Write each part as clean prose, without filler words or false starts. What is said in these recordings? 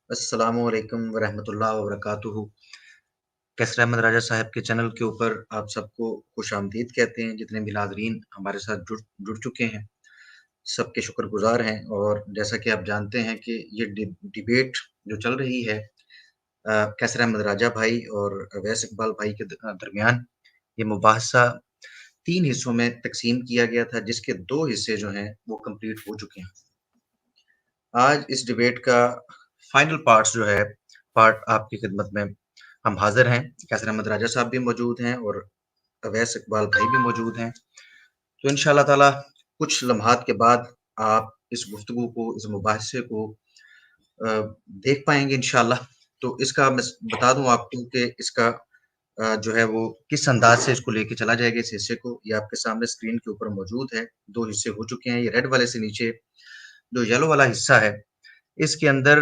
अस्सलामुअलैकुम वरहमतुल्लाह वबरकातुहू। कैसर अहमद राजा साहब के चैनल के ऊपर आप सबको खुशामदीद कहते हैं। जितने भी नाज़रीन हमारे साथ जुड़ जुड़ चुके हैं, सबके शुक्रगुज़ार हैं। और जैसा कि आप जानते हैं कि ये डिबेट जो चल रही है कैसर अहमद राजा भाई और अवैस इकबाल भाई के दरमियान, ये मुबाहिसा 3 हिस्सों में तक़सीम किया गया था, जिसके 2 हिस्से जो हैं वो कंप्लीट हो चुके हैं। आज इस डिबेट का फाइनल पार्ट्स जो है, पार्ट आपकी खिदमत में हम हाज़िर हैं। कैसर अहमद राजा साहब भी मौजूद हैं और अवैस इकबाल भाई भी मौजूद हैं। तो इंशाअल्लाह ताला कुछ लम्हात के बाद आप इस गुफ्तगू को, इस मुबाहिसे को देख पाएँगे इंशाअल्लाह। तो इसका मैं बता दूँ आपको कि इसका जो है वो किस अंदाज़ से इसको लेके चला जाएगा इस हिस्से को, ये आपके सामने स्क्रीन के ऊपर मौजूद है। 2 हिस्से हो चुके हैं। ये रेड वाले से नीचे जो येलो वाला हिस्सा है, इसके अंदर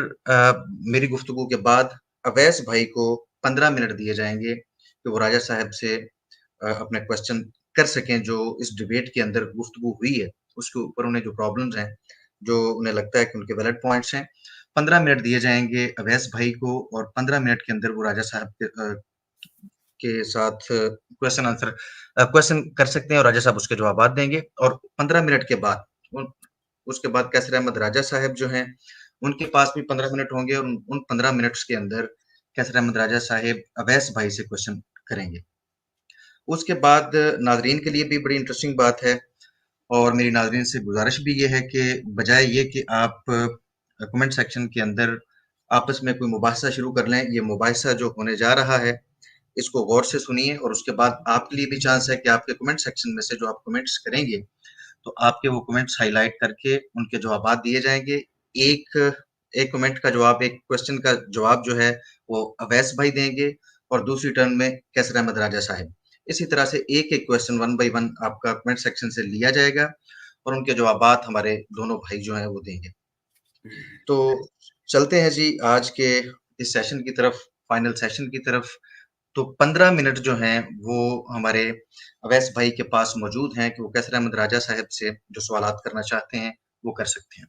मेरी गुफ्तगू के बाद अवैस भाई को 15 मिनट दिए जाएँगे कि वो राजा साहब से अपने क्वेश्चन कर सकें, जो इस डिबेट के अंदर गुफ्तगू हुई है, उसके ऊपर उन्हें जो प्रॉब्लम्स हैं, जो उन्हें लगता है कि उनके वैलिड पॉइंट्स हैं। 15 मिनट दिए जाएँगे अवैस भाई को और 15 मिनट के अंदर वो राजा साहब के साथ क्वेश्चन कर सकते हैं और राजा साहब उसके जवाबात देंगे। और 15 मिनट के बाद उन उसके बाद कैसर अहमद राजा साहब जो हैं, उनके पास भी 15 मिनट होंगे और उन 15 मिनट्स के अंदर कैसर अहमद राजा साहब अवैस भाई से क्वेश्चन करेंगे। उसके बाद नाज़रीन के लिए भी बड़ी इंटरेस्टिंग बात है और मेरी नाज़रीन से गुज़ारिश भी ये है कि बजाय ये कि आप कमेंट सेक्शन के अंदर आपस में कोई मुबाहिसा शुरू कर लें, ये मुबाहिसा जो होने जा रहा है, इसको गौर से सुनिए और उसके बाद आपके लिए भी चांस है कि आपके कमेंट सेक्शन में से जो आप कमेंट्स करेंगे, तो आपके वो कमेंट्स हाइलाइट करके उनके जवाबात दिए जाएँगे। एक एक कमेंट का जवाब, एक क्वेश्चन का जवाब जो है वो अवैस भाई देंगे और दूसरी टर्न में कैसर अहमद राजा साहब। इसी तरह से एक-एक क्वेश्चन 1 बाय 1 आपका कमेंट सेक्शन से लिया जाएगा और उनके जवाबात हमारे दोनों भाई जो हैं वो देंगे। तो चलते हैं जी आज के इस सेशन की तरफ, फाइनल सेशन की तरफ। तो 15 मिनट जो हैं वो हमारे अवैस भाई के पास मौजूद हैं कि वो कैसर अहमद राजा साहब से जो सवालात करना चाहते हैं, वो कर सकते हैं।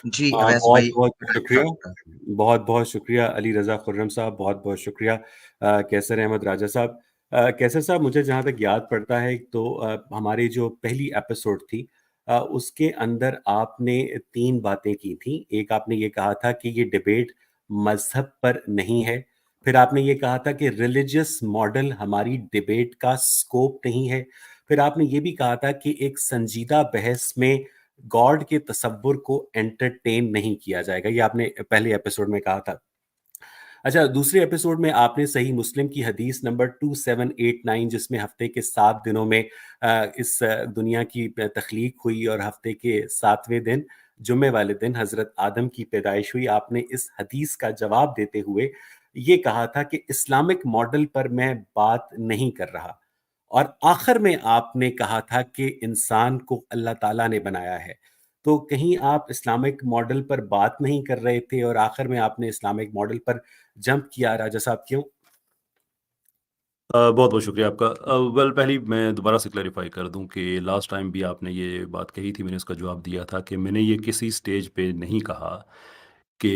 जी, अवैस भाई बहुत-बहुत बताइए शुक्रिया। आपका। बहुत-बहुत शुक्रिया अली रज़ा खुर्रम साहब, बहुत-बहुत शुक्रिया कैसर अहमद राजा साहब। कैसर साहब, मुझे जहाँ तक याद पड़ता है तो हमारी जो पहली एपिसोड थी उसके अंदर आपने 3 बातें की थी। एक आपने ये कहा था कि ये डिबेट मज़हब पर नहीं है। फिर आपने ये कहा था कि रिलिजियस मॉडल हमारी डिबेट का स्कोप नहीं है। फिर आपने ये भी कहा था कि एक संजीदा बहस में गॉड के तसव्वुर को एंटरटेन नहीं किया जाएगा। ये आपने पहले एपिसोड में कहा था। अच्छा, दूसरे एपिसोड में आपने सही मुस्लिम की हदीस नंबर 2789, जिसमें हफ्ते के 7 दिनों में इस दुनिया की तख्लीक हुई और हफ्ते के 7वें दिन जुम्मे वाले दिन हज़रत आदम की पैदाइश हुई, आपने इस हदीस का जवाब देते हुए ये कहा था कि इस्लामिक मॉडल पर मैं बात नहीं कर रहा। और आखिर में आपने कहा था कि इंसान को अल्लाह ताला ने बनाया है। तो कहीं आप इस्लामिक मॉडल पर बात नहीं कर रहे थे और आखिर में आपने इस्लामिक मॉडल पर जंप किया, राजा साहब, क्यों? बहुत-बहुत शुक्रिया आपका। वेल पहले ही मैं दोबारा से क्लैरिफ़ाई कर दूँ कि लास्ट टाइम भी आपने ये बात कही थी, मैंने उसका जवाब दिया था कि मैंने ये किसी स्टेज पे नहीं कहा कि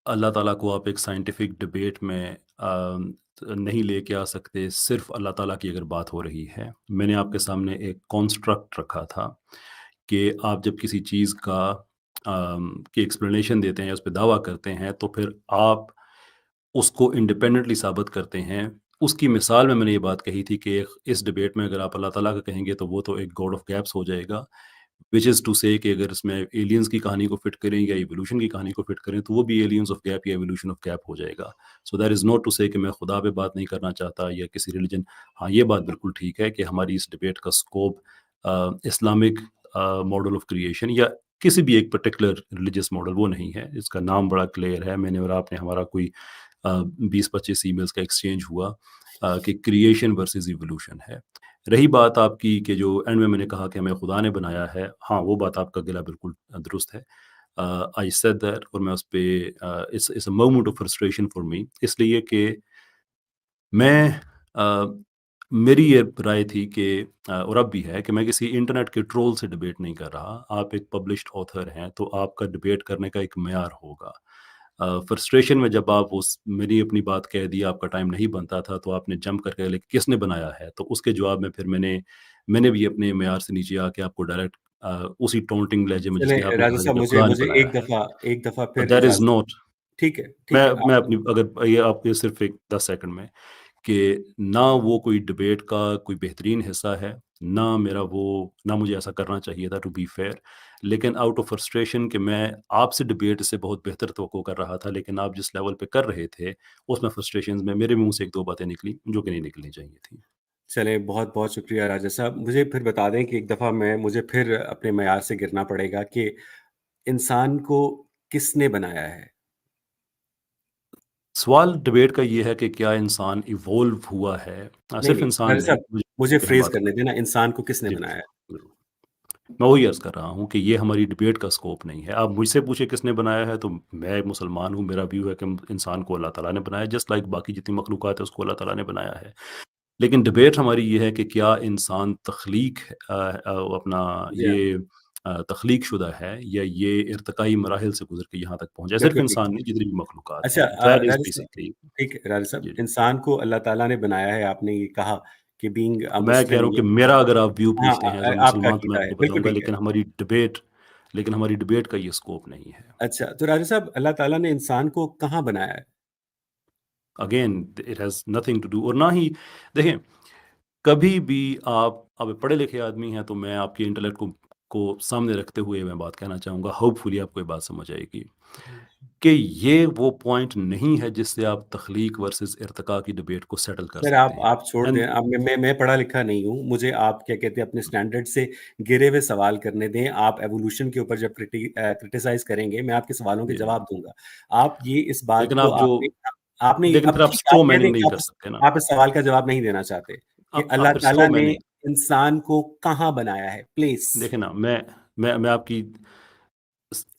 अल्लाह ताला को आप एक साइंटिफ़िक डिबेट में नहीं लेके आ सकते, सिर्फ़ अल्लाह ताला की अगर बात हो रही है। मैंने आपके सामने एक कॉन्स्ट्रक्ट रखा था कि आप जब किसी चीज़ का की एक्सप्लेनेशन देते हैं या उस पे दावा करते हैं, तो फिर आप उसको इंडिपेंडेंटली साबित करते हैं। उसकी मिसाल में मैंने ये बात कही थी कि इस डिबेट में अगर आप अल्लाह ताला का कहेंगे तो वो तो एक गॉड ऑफ गैप्स हो जाएगा। व्हिच इज़ टू से कि अगर इसमें एलियंस की कहानी को फिट करें या इवोल्यूशन की कहानी को फिट करें तो वो भी एलियंस ऑफ गैप या इवोल्यूशन ऑफ गैप हो जाएगा। So that is not to say कि मैं खुदा पे बात नहीं करना चाहता या किसी रिलिजन। हाँ, ये बात बिल्कुल ठीक है कि हमारी इस डिबेट का scope Islamic model of creation या किसी भी एक पर्टिकुलर रिलीजियस मॉडल वो नहीं है। इसका नाम बड़ा क्लियर है। मैंने और आपने हमारा कोई 20-25 ईमेल्स का एक्सचेंज हुआ कि क्रिएशन वर्सेस इवोल्यूशन है। रही बात आपकी कि जो एंड में मैंने कहा कि हमें खुदा ने बनाया है, हाँ, वो बात आपका गिला बिल्कुल दुरुस्त है। आई सेड दैट और मैं उस पे it's a moment of frustration for me, इसलिए कि मैं मेरी ये राय थी कि और अब भी है कि मैं किसी इंटरनेट के ट्रोल से डिबेट नहीं कर रहा। आप एक पब्लिश्ड ऑथर हैं, तो आपका डिबेट करने का एक मयार होगा। फ्रस्ट्रेशन में जब आप उस मेरी अपनी बात कह दी, आपका टाइम नहीं बनता था, तो आपने जंप करके बोले, किसने बनाया है? तो उसके जवाब में फिर मैंने भी अपने मेयार से नीचे आके आपको डायरेक्ट उसी टॉन्टिंग लहजे में चले जिसमें आपने राजा कहा साहब, कि मुझे खुदा ने मुझे बनाया है। एक दफा बट फिर दैट इज़ इजाजत। नॉट। ठीक है, ठीक है, मैं अपनी अगर ये आप ये सिर्फ़ एक 10 सेकंड में कि ना वो कोई डिबेट का कोई बेहतरीन हिस्सा है, ना मुझे ऐसा करना चाहिए था टू बी फेयर। लेकिन आउट ऑफ फ्रस्ट्रेशन कि मैं आपसे डिबेट से बहुत बेहतर तवक्को कर रहा था, लेकिन आप जिस लेवल पे कर रहे थे, उसमें फ्रस्ट्रेशंस में मेरे मुँह से 1-2 बातें निकली, जो कि नहीं निकलनी चाहिए थी। चले बहुत बहुत शुक्रिया राजा साहब। मुझे फिर बता दें कि एक दफा मुझे फिर अपने मयार से गिरना पड़ेगा कि इंसान को किसने बनाया है? सवाल डिबेट का ये है कि क्या इंसान इवॉल्व हुआ है? नहीं सिर्फ़ नहीं इंसान राजा नहीं, साहब, मुझे मुझे पे हम फ्रेज बात करने करें। देना, इंसान को किसने जी, बनाया है? ज़रूर। मैं वही अर्ज़ कर रहा हूँ कि ये हमारी डिबेट का स्कोप नहीं है। आप मुझसे पूछे किसने बनाया है, तो मैं एक मुसलमान हूँ, मेरा व्यू है कि इंसान को अल्लाह ताला ने बनाया है, जस्ट लाइक बाकी जितनी मखलूक़ात है उसको अल्लाह ताला ने बनाया है। लेकिन डिबेट हमारी ये है कि क्या इंसान अपना जी हाँ, ये तख्लीक शुदा है या ये इर्तिकाई मराहिल से गुज़र के यहाँ तक पहुँचा है। सिर्फ़ बिल्कुल ठीक। इंसान नहीं, जितनी भी मखलूक़ात अच्छा हैं। दैट इज़ राजा साहब, बेसिकली। ठीक है राजा साहब, जी। इंसान को अल्लाह ताला ने बनाया है, आपने ये कहा कि बीइंग अ तो मैं कह रहा मुस्लिम हूँ कि ये मेरा अगर आप व्यू हाँ, पूछते हैं एज़ अ आपका मुसलमान, तो मैं अकीदा है, आपको बिल्कुल बताऊँगा, ठीक है। लेकिन हमारी डिबेट का ये स्कोप नहीं है। अच्छा, तो राजा साहब, अल्लाह ताला ने इंसान को कहाँ बनाया है? Again it has nothing to do, और ना ही देखें, कभी भी आप पढ़े लिखे आदमी हैं, तो मैं आपके इंटेलेक्ट को सामने रखते हुए मैं बात कहना चाहूँगा, होपफुली आपको ये बात समझ आएगी कि ये वो पॉइंट नहीं है जिससे आप तख्लीक वर्सेस इर्तिका की डिबेट को सेटल कर सर सकते हैं। आप छोड़ दें, एंड अब मैं पढ़ा लिखा नहीं हूँ, मुझे आप क्या कहते हैं अपने स्टैंडर्ड से गिरे हुए सवाल करने दें। आप एवोल्यूशन के ऊपर जब क्रिटिसाइज़ करेंगे, मैं आपके सवालों के जी, जवाब दूँगा। आप ये इस बात लेकिन को आप जो आपने आपने लेकिन अब फिर आप ठीक है, आप स्ट्रॉ कह दें मैनिंग कि नहीं कर सकते ना। आप इस सवाल का जवाब नहीं देना चाहते कि आप अल्लाह फिर स्ट्रॉ ताला ने मैनिंग इंसान को कहाँ बनाया है? प्लीज़। देखें ना, मैं आपकी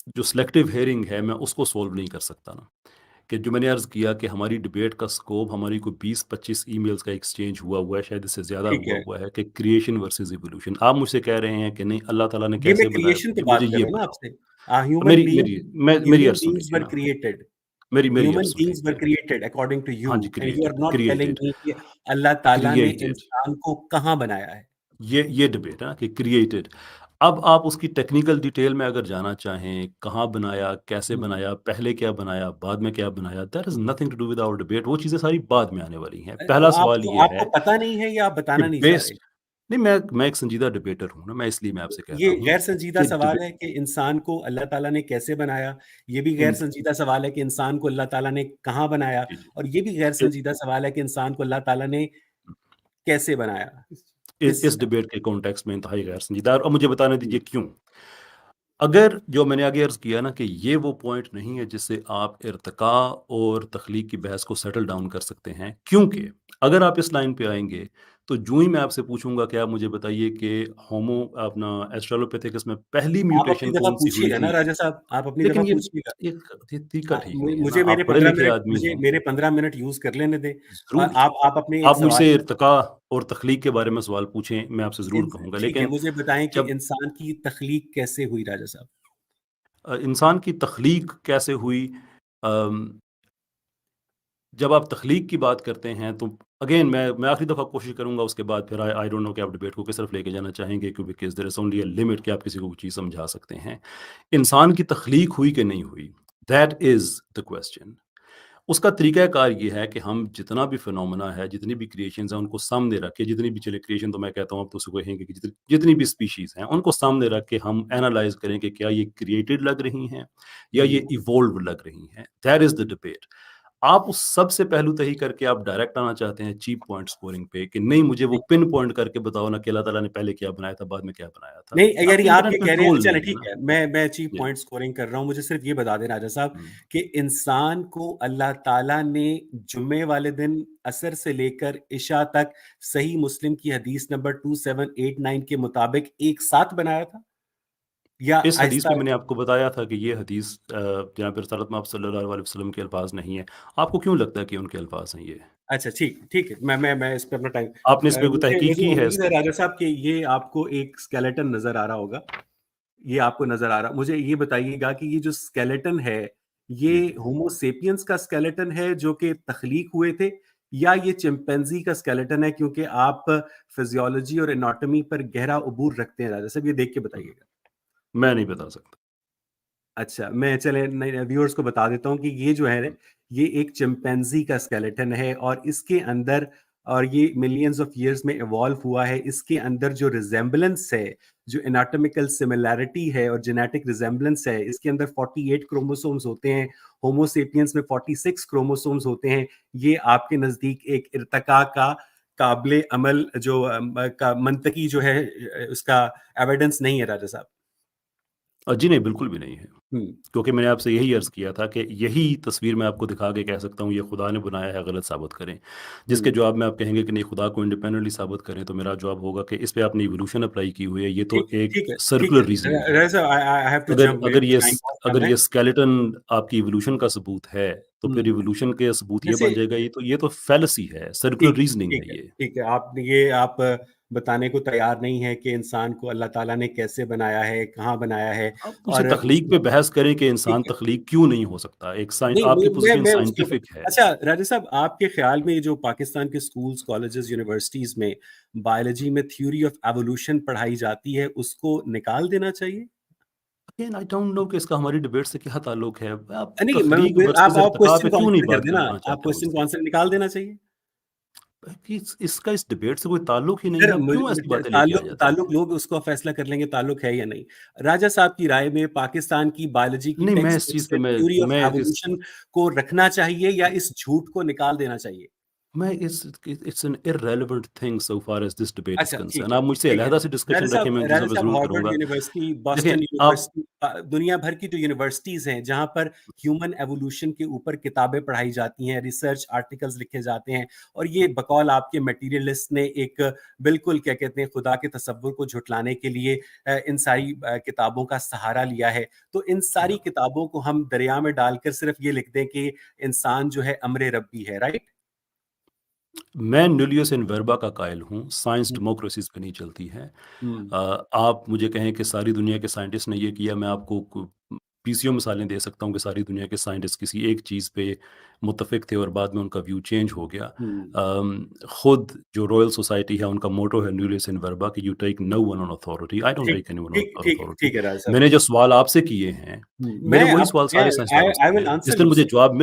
जो सिलेक्टिव हेयरिंग है, मैं उसको सोल्व नहीं कर सकता ना। कि जो मैंने अर्ज़ किया कि हमारी डिबेट का स्कोप हमारी कोई 20-25 ईमेल्स का एक्सचेंज हुआ है, शायद इससे ज़्यादा ठीक हुआ है। हुआ है, कि क्रिएशन वर्सेस इवोल्यूशन। आप मुझसे कह रहे हैं कि नहीं, अल्लाह ताला ने ये मैं कैसे बनाया, क्रिएशन पे जी मुझे बात कर ये रहा हूँ ना बताओ। आपसे। ह्यूमन मेरी अर्ज़ सुन बीइंग्स लीजिए वर ना, क्रिएटेड। मेरी अर्ज़ Human सुन beings were लीजिए। created according to you हाँ जी, and you are not telling created, me कि अल्लाह ताला ने क्रिएटेड। इंसान को कहाँ बनाया है? ये डिबेट है ना कि क्रिएटेड। अब आप उसकी टेक्निकल डिटेल में अगर जाना चाहें, कहाँ बनाया, कैसे हुँ। बनाया, पहले क्या बनाया, बाद में क्या बनाया, that is nothing to do with our debate. वो चीज़ें सारी बाद में आने वाली हैं। तो पहला सवाल आपको ये आपको है पता नहीं है या आप कि बताना नहीं चाह रहे? बेस्ड नहीं, मैं एक संजीदा डिबेटर हूँ ना, मैं इसलिए मैं आपसे कह ये रहा हूँ गैर संजीदा कि सवाल है कि इंसान को अल्लाह ताला ने कैसे बनाया? ये भी गैर इन संजीदा सवाल है कि इंसान को अल्लाह ताला ने कहाँ बनाया? जी, जी। और ये भी गैर इ संजीदा सवाल है कि इंसान को अल्लाह ताला ने कैसे बनाया? किस इस डिबेट के कॉन्टेक्स्ट में इंतहाई गैर संजीदा है, और मुझे बताने हुँ, दीजिए क्यों? अगर जो मैंने आगे अर्ज़ किया ना कि ये वो पॉइंट नहीं है जिससे आप इर्तिका और तख्लीक की बहस को सेटल डाउन कर सकते हैं, क्योंकि अगर आप इस लाइन पे आएँगे, तो यूँ ही मैं आपसे पूछूँगा कि आप मुझे बताइए कि होमो अपना ऑस्ट्रेलोपिथेकस में पहली आप अपनी म्यूटेशन दफ़ा कौन-सी हुई पूछिएगा ना थी? राजा साहब, आप अपनी दफ़ा लेकिन पूछिएगा। ये तरीका ठीक नहीं है ना, मुझे आप पढ़े-लिखे आदमी मुझे हैं। मेरे 15 मिनट यूज़ कर लेने दें। ज़रूर, आप अपने एक आप सवाल मुझसे का इर्तिका और तख्लीक के बारे में सवाल पूछें, मैं आपसे ज़रूर कहूँगा, ठीक है, लेकिन मुझे बताएँ कि जब इंसान की तख्लीक कैसे हुई राजा साहब? इंसान की तख्लीक कैसे हुई, अम जब आप तख्लीक की बात करते हैं, तो अगेन मैं आखिरी दफ़ा कोशिश करूँगा, उसके बाद फिर आई आई डोंट नो कि आप डिबेट को किस तरफ लेके जाना चाहेंगे, क्योंकि because there is only a limit कि आप किसी को कोई चीज़ समझा सकते हैं। इंसान की तख्लीक हुई कि नहीं हुई, दैट इज़ द क्वेश्चन। उसका तरीक़ाकार ये है कि हम जितना भी फिनोमेना है, जितनी भी क्रिएशंस हैं, उनको सामने रख के, जितनी भी चलिए क्रिएशन तो मैं कहता हूँ, आप तो उसको कहेंगे कि जितनी जितनी भी स्पीशीज़ हैं, उनको सामने रख के हम एनालाइज़ करें कि क्या ये क्रिएटेड लग रही हैं या हुँ। ये इवॉल्व्ड लग रही हैं। That is the debate. आप उस सबसे पहलू तही करके आप डायरेक्ट आना चाहते हैं चीप पॉइंट स्कोरिंग पे कि नहीं, मुझे वो पिन पॉइंट करके बताओ ना कि अल्लाह ताला ने पहले क्या बनाया था, बाद में क्या बनाया था। नहीं, यानी आपके आप ये इंटरनेट में कह रहे हैं ट्रोल चलें नहीं है ठीक ना। है, मैं चीप जी। पॉइंट स्कोरिंग कर रहा हूँ, मुझे सिर्फ़ ये बता दें राजा साहब हुँ। कि इंसान को अल्लाह ताला ने जुम्मे वाले दिन असर से लेकर इशा तक सही मुस्लिम की हदीस नंबर 2789 के मुताबिक एक साथ बनाया था? या इस हदीस में आहिस्ता मैंने आपको बताया था कि ये हदीस जनाब रसूलुल्लाह आप सल्लल्लाहु अलैहि वसल्लम के अल्फाज नहीं है। आपको क्यों लगता है कि उनके अल्फाज हैं ये? अच्छा, ठीक है। मैं इस पे अपना टाइम आपने इस पे कोई मुझे तहकीक मुझे की है इस उम्मीद है पे? राजा साहब कि ये आपको एक स्केलेटन नज़र आ रहा होगा। ये आपको नज़र आ रहा मुझे ये बताइएगा कि ये जो स्केलेटन है, ये जी। होमो सेपियंस का स्केलेटन है जो कि तख्लीक हुए थे, या ये चिंपैंजी का स्केलेटन है? क्योंकि आप फिजियोलॉजी और एनाटॉमी पर गहरा उबूर रखते हैं राजा साहब, ये देख के हुँ, बताइएगा। मैं नहीं बता सकता। अच्छा, मैं चले नए व्यूअर्स को बता देता हूँ कि ये जो है, हुँ, ये एक चिंपैंजी का स्केलेटन है और इसके अंदर, और ये मिलियंस ऑफ इयर्स में इवॉल्व हुआ है, इसके अंदर जो रिजेम्बलेंस है, जो एनाटॉमिकल सिमिलैरिटी है और जेनेटिक रिजेम्बलेंस है, इसके अंदर 48 क्रोमोसोम्स होते हैं, होमो सेपियंस में 46 क्रोमोसोम्स होते हैं। ये आपके नज़दीक एक इर्तिका का काबिले अमल जो का मंतकी जो है, उसका एविडेंस नहीं है राजा साहब। जी नहीं, बिल्कुल भी नहीं है। हुँ, क्योंकि मैंने आपसे यही अर्ज़ किया था कि यही तस्वीर मैं आपको दिखा के कह सकता हूँ ये खुदा ने बनाया है, गलत साबित करें। जिसके हुँ। जवाब में आप कहेंगे कि नहीं खुदा को इंडिपेंडेंटली साबित करें, तो मेरा जवाब होगा कि इस पे आपने इवोल्यूशन अप्लाई की हुई है, ये तो ठीक एक ठीक है, ठीक है। सर्कुलर रीज़निंग है। राजा साहब, आई हैव टू अगर जंप, मेरे अगर को ये टाइम स बहुत कम अगर है। ये स्केलेटन आपकी इवोल्यूशन का सबूत है, तो हुँ, फिर इवोल्यूशन के सबूत ये जैसे बन जाएगा, ये तो फैलेसी है, सर्कुलर ठीक रीज़निंग ठीक है है, ये। ठीक है। आप बताने को तैयार नहीं हैं कि इंसान को अल्लाह ताला ने कैसे बनाया है, कहाँ बनाया है, आप मुझसे और तख्लीक उसमें पे बहस करें कि ठीक इंसान है। तख्लीक क्यों नहीं हो सकता? एक साइ नहीं, आपकी पोज़ीशन मैं उसके ऊपर, साइंटिफिक है। अच्छा राजा साहब, आपके ख़्याल में ये जो पाकिस्तान के स्कूल्स, कॉलेजेस, यूनिवर्सिटीज़ में बायोलॉजी में थ्योरी ऑफ एवोल्यूशन पढ़ाई जाती है, उसको निकाल देना चाहिए? अगेन आई डोंट नो कि इसका हमारी डिबेट से क्या ताल्लुक है। आप नहीं, तख्लीक मैं वर्सेस आप इर्तिका क्वेश्चन पे को क्यों नहीं आंसर कर बात देना, करना आप चाहते क्वेश्चन को मुझसे? आंसर निकाल देना चाहिए। कि इसका इस डिबेट से कोई ताल्लुक ही नहीं सर, है, आप क्यों ऐसी बातें लेके आ ताल्लुक जाते हैं? ताल्लुक लोग उसको फैसला कर लेंगे, ताल्लुक है या नहीं। राजा साहब की राय में पाकिस्तान की बायोलॉजी की नहीं, मैं टेक्स्ट इस चीज़ बुक्स पे में थ्योरी ऑफ मैं इस एवोल्यूशन को रखना चाहिए या इस झूठ को निकाल देना चाहिए? मैं इस it's an irrelevant thing so far as this debate is अच्छा, कंसर्न्ड। ठीक है, आप मुझसे ठीक है। अलहदा से डिस्कशन रखें, मैं उन राजा चीज़ों पे साहब, ज़रूर हार्वर्ड करूँगा। यूनिवर्सिटी, देखें, बॉस्टन आप यूनिवर्सिटी, दुनिया भर की जो यूनिवर्सिटीज़ हैं, जहाँ पर ह्यूमन एवोल्यूशन के ऊपर किताबें पढ़ाई जाती हैं, रिसर्च आर्टिकल्स लिखे जाते हैं, और ये बकौल आपके मटीरियलिस्ट ने एक बिल्कुल क्या कहते हैं, खुदा के तसव्वुर को झुठलाने के लिए इन सारी किताबों का सहारा लिया है। तो इन सारी किताबों को हम दरिया में डालकर सिर्फ़ ये लिख दें कि इंसान जो है अम्र रब्बी है, राइट? मैं न्यूलियस इन वर्बा का कायल हूँ, साइंस हुँ, डेमोक्रेसीज़ पे नहीं चलती है। हुँ, आप मुझे कहें कि सारी दुनिया के साइंटिस्ट ने ये किया, मैं आपको पीसीओ मिसालें दे सकता हूँ कि सारी दुनिया के साइंटिस्ट किसी एक चीज़ पे मुत्तफ़िक थे और बाद में उनका व्यू चेंज हो गया। हुँ। खुद जो रॉयल सोसाइटी है, उनका मोटो है न्यूलियस इन वर्बा कि you take no one on authority, I don't ठीक टेक एनीवन ठीक ऑन ठीक अथॉरिटी। ठीक है राजा साहब। मैंने जो सवाल आपसे किए हैं, मैं मेरे वही अब सवाल मैं सारे साइंसदानों से आई किए विल हैं। Answer you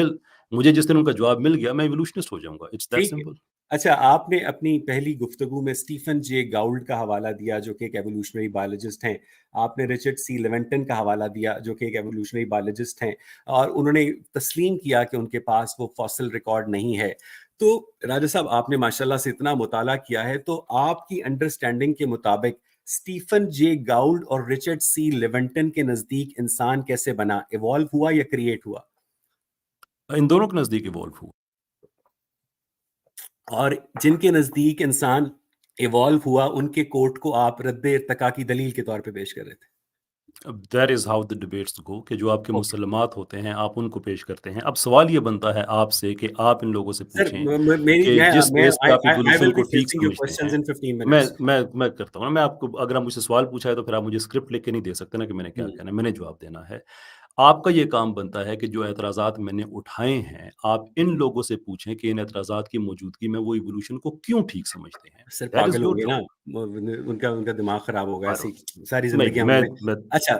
sir. मुझे जिस दिन उनका जवाब मिल गया, मैं इवोल्यूशनिस्ट हो जाऊँगा। इट्स दैट ठीक है। सिंपल। अच्छा, आपने अपनी पहली गुफ्तगू में स्टीफन जे गाउल्ड का हवाला दिया, जो कि एक एवोल्यूशनरी बायोलॉजिस्ट हैं। आपने रिचर्ड सी लेवेंटन का हवाला दिया, जो कि एक एवोल्यूशनरी बायोलॉजिस्ट हैं, और उन्होंने तस्लीम किया कि उनके पास वो फॉसिल रिकॉर्ड नहीं है। तो राजा साहब, आपने माशाल्लाह से इतना मुताला किया है, तो आपकी अंडरस्टैंडिंग के मुताबिक स्टीफन जे गाउल्ड और रिचर्ड सी लेवेंटन के नज़दीक इंसान कैसे बना? इवॉल्व हुआ या क्रिएट हुआ? इन दोनों के नज़दीक इवॉल्व हुआ। और जिनके नज़दीक इंसान इवॉल्व हुआ, उनके कोट को आप रद्द इर्तिका की दलील के तौर पे पेश कर रहे थे। That is how the debates go कि जो आपके ओके। मुसलमात होते हैं, आप उनको पेश करते हैं। अब सवाल ये बनता है आपसे कि आप इन लोगों से सर, पूछें मेरी कि जिस मैं बेस पे आप आई इवोल्यूशन विल को बी ठीक फेसिंग योर समझते क्वेश्चंस हैं। इन 15 मैं मिनट्स। मैं मैं करता हूँ ना, मैं आपको अगर आप मुझसे सवाल पूछा है, तो फिर आप मुझे स्क्रिप्ट लिख के नहीं दे सकते ना कि मैंने क्या हुँ। कहना है, मैंने जवाब देना है। आपका ये काम बनता है कि जो एतराज़ात मैंने उठाए हैं, आप इन लोगों से पूछें कि इन एतराज़ात की मौजूदगी में वो इवोल्यूशन को क्यों ठीक समझते हैं। सर, दैट इज़ पागल योर होंगे ना, जॉब। उनका उनका दिमाग खराब होगा, आई ऐसे डोंट ही सारी नहीं, ज़िंदगी हमने। मैं अच्छा,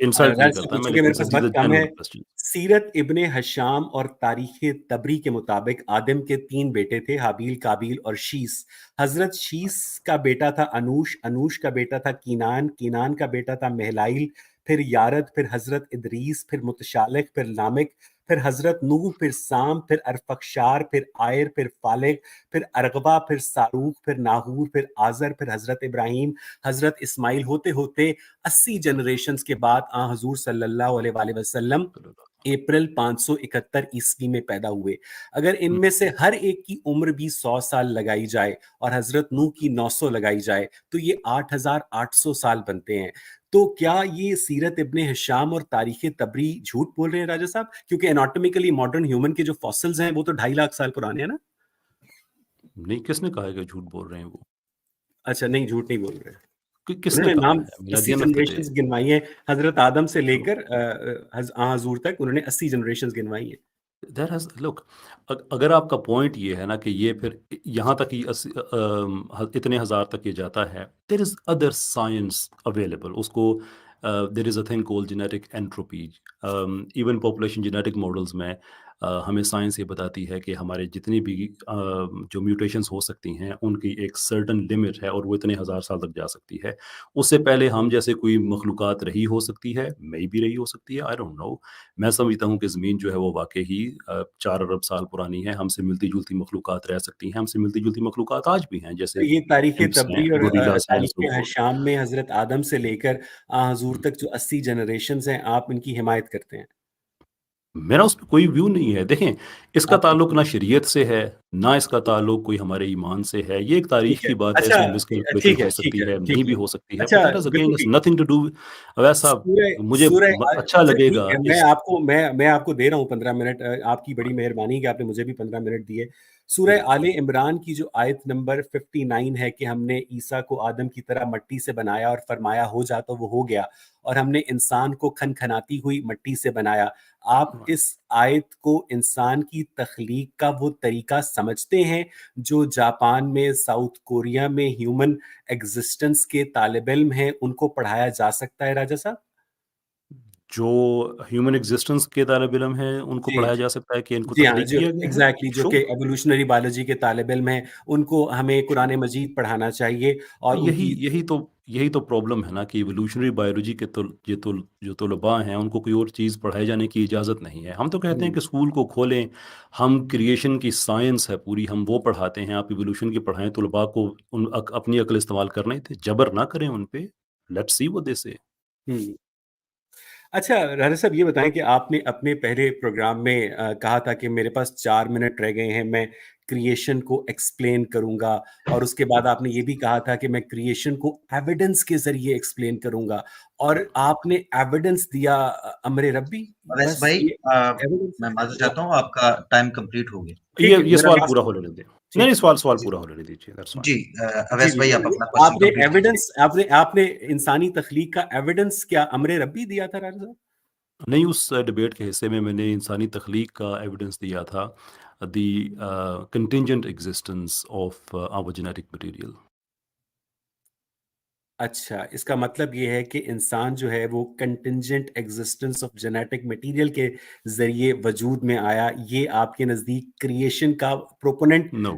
इंसल्ट नहीं राज करता, साहब, मैं चूँकि मेरे लेकिन पास दीज़ वक़्त आर कम है, जेन्युइन क्वेश्चन। सीरत इब्ने हशाम और तारीख़ तबरी के मुताबिक आदम के 3 बेटे थे, हाबील, काबील और शीस। हज़रत शीस का बेटा था अनूश, अनूश का बेटा था कीनान, कीनान का बेटा था महलाइल, फिर यारद, फिर हज़रत इदरीस, फिर मुतशालिक, फिर लामिक, फिर हज़रत नूह, फिर साम, फिर अरफक्षार, फिर आयर, फिर फालिक, फिर अरगबा, फिर सारूक, फिर नाहूर, फिर आज़र, फिर हज़रत इब्राहीम, हज़रत इस्माइल, होते-होते 80 जनरेशंस के बाद हज़ूर सल्लल्लाहु अलैहि वसल्लम अप्रैल 571 ईस्वी में पैदा हुए। अगर हुँ, इनमें से हर एक की उम्र भी 100 साल लगाई जाए और हज़रत नूह की 900 लगाई जाए, तो ये 8800 साल बनते हैं। तो क्या ये सीरत इब्ने हिशाम और तारीख़ तबरी झूठ बोल रहे हैं राजा साहब? क्योंकि एनाटॉमिकली मॉडर्न ह्यूमन के जो फॉसिल्स हैं, वो तो 2.5 लाख साल पुराने हैं ना? नहीं, किसने कहा है कि झूठ बोल रहे हैं वो? अच्छा, नहीं, झूठ नहीं बोल रहे हैं। किसने उन्होंने कहा नाम है? I mean, at 80 the end of the day, generations गिनवाई हैं, हजरत आदम से true. लेकर हजूर तक उन्होंने 80 जनरेशंस गिनवाई हैं। देयर हैज़ लुक, अगर आपका पॉइंट ये है ना कि ये फिर यहाँ तक ही इतने हज़ार तक ये जाता है, there is other science available. उसको there is a thing called genetic entropy. Even population genetic models में हमें साइंस ये बताती है कि हमारे जितनी भी जो म्यूटेशंस हो सकती हैं, उनकी एक सर्टेन लिमिट है और वो इतने हज़ार साल तक जा सकती है। उससे पहले हम जैसे कोई मखलूक़ात रही हो सकती है, मे बी रही हो सकती है, आई डोंट नो। मैं समझता हूँ कि ज़मीन जो है वो वाक़ई ही 4 अरब साल पुरानी है, हमसे मिलती-जुलती मखलूक़ात रह सकती हैं, हमसे मिलती-जुलती मखलूक़ात आज भी हैं, तो जैसे ये तारीख़ चिंप्स हैं, तबरी और गोरिल्लाज़ हैं एंड सो तारीख़ फॉर्थ। हशाम में हज़रत आदम से लेकर हुज़ूर हुँ। तक जो 80 जनरेशंस हैं, आप इनकी हिमायत करते हैं? मेरा उस पे कोई व्यू नहीं है। देखें, इसका आप ताल्लुक ना शरीयत से है, ना इसका ताल्लुक कोई हमारे ईमान से है। ये एक तारीख़ ठीक है। की बात है, अच्छा इसमें मिसकैलकुलेशन ठीक हो है, ठीक सकती है, है, नहीं ठीक भी है। हो सकती है, अच्छा, बट दैट इज़ बिल्कुल अगेन इट्स ठीक है। Nothing to do. वैसा सूरह मुझे सूरह अच्छा अच्छा ठीक लगेगा है, इस मैं आपको दे रहा हूँ 15 मिनट, आपकी बड़ी मेहरबानी कि आपने मुझे भी 15 मिनट दिए। सूरह जी। आले इमरान की जो आयत नंबर 59 है कि हमने ईसा को आदम की तरह मिट्टी से बनाया और फरमाया हो जा तो वो हो गया, और हमने इंसान को खनखनाती हुई मिट्टी से बनाया। आप इस आयत को इंसान की तख्लीक का वो तरीका समझते हैं जो जापान में, साउथ कोरिया में ह्यूमन एग्जिस्टेंस के तालिब इल्म हैं, उनको पढ़ाया जा सकता है राजा साहब? जो ह्यूमन एक्जिस्टेंस के तालिब-इल्म हैं, उनको जी, पढ़ाया जी। जा सकता है कि इनको जी हाँ, तख्लीक जो किया गया है? एग्ज़ैक्टली जो कि श्योर, एवोल्यूशनरी बायोलॉजी के तालिब इल्म हैं, उनको हमें श्योर। कुरान मजीद पढ़ाना चाहिए और यही उनकी यही तो यही तो प्रॉब्लम है ना कि इवोल्यूशनरी बायोलॉजी के जो तलबा हैं, उनको कोई और चीज़ पढ़ाए जाने की इजाज़त नहीं है। हम तो कहते हैं हुँ, कि स्कूल को खोलें, हम क्रिएशन की साइंस है पूरी, हम वो पढ़ाते हैं, आप इवोल्यूशन की पढ़ाएँ, तलबा को अपनी अक्ल इस्तेमाल करने दें, जबर ना करें उन पे। लेट्स सी व्हाट दे से। हुँ। अच्छा, राजा साहब ये बताएँ कि आपने अपने पहले प्रोग्राम में कहा था कि मेरे पास 4 मिनट रह गए हैं, मैं क्रिएशन को एक्सप्लेन करूँगा, और उसके बाद आपने ये भी कहा था कि मैं क्रिएशन को एविडेंस के ज़रिए एक्सप्लेन करूँगा, और आपने एविडेंस दिया अम्र रब्बी, अवैस बस भाई, ये एविडेंस मैं माफ़ी है। चाहता हूँ, आपका टाइम कंप्लीट हो गया। ठीक है, ये मेरा सवाल लास्ट पूरा होने दें। नहीं, ठीक नहीं, है। सवाल सवाल जी, पूरा होने दीजिए, दैट्स फाइन। जी, जी, अवैस जी। भाई, आप अपना क्वेश्चन आपने कंप्लीट कीजिए। एविडेंस आपने आपने इंसानी तख्लीक का एविडेंस क्या अम्र रब्बी दिया था राजा साहब? नहीं, उस डिबेट के हिस्से में मैंने इंसानी तख्लीक का एविडेंस दिया था, the contingent existence of our genetic material. अच्छा, इसका मतलब ये है कि इंसान जो है वो contingent existence of genetic material के ज़रिए वजूद में आया, ये आपके नज़दीक क्रिएशन का प्रोपोनेंट नो,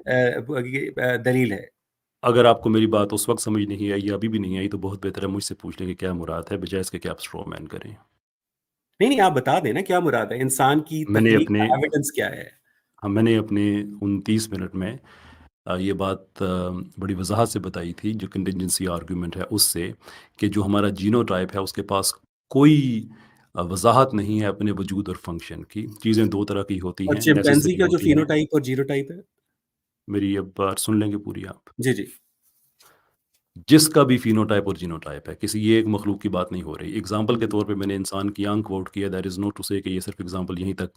दलील है। अगर आपको मेरी बात उस वक़्त समझ नहीं आई या अभी भी नहीं आई, तो बहुत बेहतर है मुझसे पूछ लें कि क्या मुराद है, बजाए इसके कि आप स्ट्रॉ मैन करें। नहीं, नहीं, आप बता दें ना क्या मुराद है? इंसान की मैंने तख्लीक अपने का एविडेंस क्या है? मैंने अपने उन 30 मिनट में ये बात बड़ी वज़ाहत से बताई थी, जो कंटिंजेंसी आर्गुमेंट है उससे, कि जो हमारा जीनोटाइप है उसके पास कोई वज़ाहत नहीं है अपने वजूद और फ़ंक्शन की। चीज़ें 2 तरह की होती और हैं, चिंपैंज़ी नेसेसरी का जो होती हैं। फ़िनोटाइप और जीनोटाइप है? मेरी अब बात सुन लेंगे पूरी आप। जी, जी। जिसका भी फ़िनोटाइप और जीनोटाइप है, किसी एक मख़लूक की बात नहीं हो रही। एग्ज़ाम्पल के हुँ। तौर पे मैंने इंसान की आँख कोट किया, that is not to say कि ये सिर्फ़ एग्ज़ाम्पल यहीं तक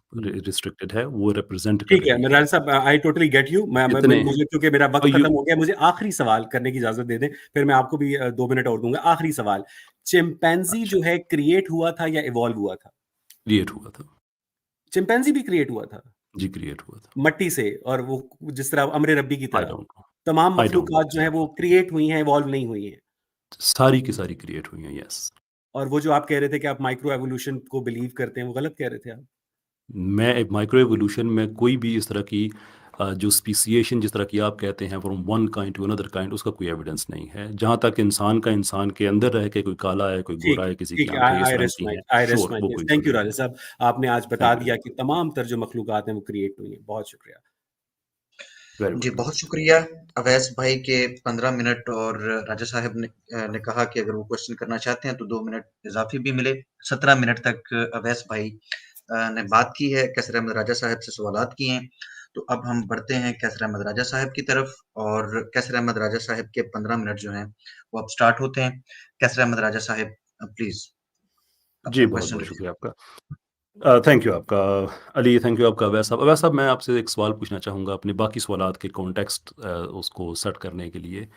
रिस्ट्रिक्टेड है, वो रिप्रेज़ेंट कर ठीक है, रही है। मिराज साहब, आई टोटली गेट यू। मैं इतने मुझे क्योंकि मेरा और वक़्त यू खत्म हो गया, मुझे आखिरी सवाल करने की इजाज़त दे दें, फिर मैं आपको भी 2 मिनट और दूँगा। आखिरी सवाल, चिंपैंज़ी अच्छा, जो है क्रिएट हुआ था या इवॉल्व हुआ था? क्रिएट हुआ था। चिंपैंज़ी भी क्रिएट हुआ था, जी, क्रिएट हुआ था। मट्टी से, और वो जिस तरह अम्र रब्बी की आई तरह। डोंट नो, तमाम आई डोंट मखलूक़ात नो। जो हैं वो क्रिएट हुई हैं, इवॉल्व नहीं हुई हैं। सारी की सारी क्रिएट हुई हैं, येस। और वो जो आप कह रहे थे कि आप माइक्रो एवोल्यूशन को बिलीव करते हैं, वो गलत कह रहे थे आप। मैं एक माइक्रो एवोल्यूशन में कोई भी इस तरह की जो स्पीसिएशन जिस तरह की आप कहते हैं from one kind to another kind, उसका कोई एविडेंस नहीं है। जहाँ तक इंसान का इंसान के अंदर रह के कोई काला है, कोई ठीक गोरा है, है, किसी की ठीक है। आँखें आई इस आई रंग रेस्ट की माय हैं, आई रेस्ट श्योर माय वो केस। कोई इश्यू थैंक यू नहीं राजा है। साहब। आपने आज बता थैंक यू, दिया कि तमाम तर जो मखलूक़ात हैं वो क्रिएट हुई हैं। बहुत शुक्रिया। वेरी जी, वेलकम। बहुत शुक्रिया अवैस भाई के 15 मिनट, और राजा साहब ने कहा कि अगर वो क्वेश्चन करना चाहते हैं तो 2 मिनट इज़ाफ़ी भी मिले। 17 मिनट तक अवैस भाई ने बात की है, कैसर अहमद राजा साहब से सवालात किए हैं। तो अब हम बढ़ते हैं कैसर अहमद राजा साहब की तरफ, और कैसर अहमद राजा साहब के 15 मिनट जो हैं, वो अब स्टार्ट होते हैं। कैसर अहमद राजा साहब, प्लीज़ जी, अपना क्वेश्चन बहुत-बहुत रखिए। शुक्रिया आपका। थैंक यू आपका अली, थैंक यू आपका अवैस साहब। अवैस साहब, मैं आपसे एक सवाल पूछना चाहूँगा अपने बाकी सवालात के कॉन्टेक्स्ट उसको सेट करने के लिए,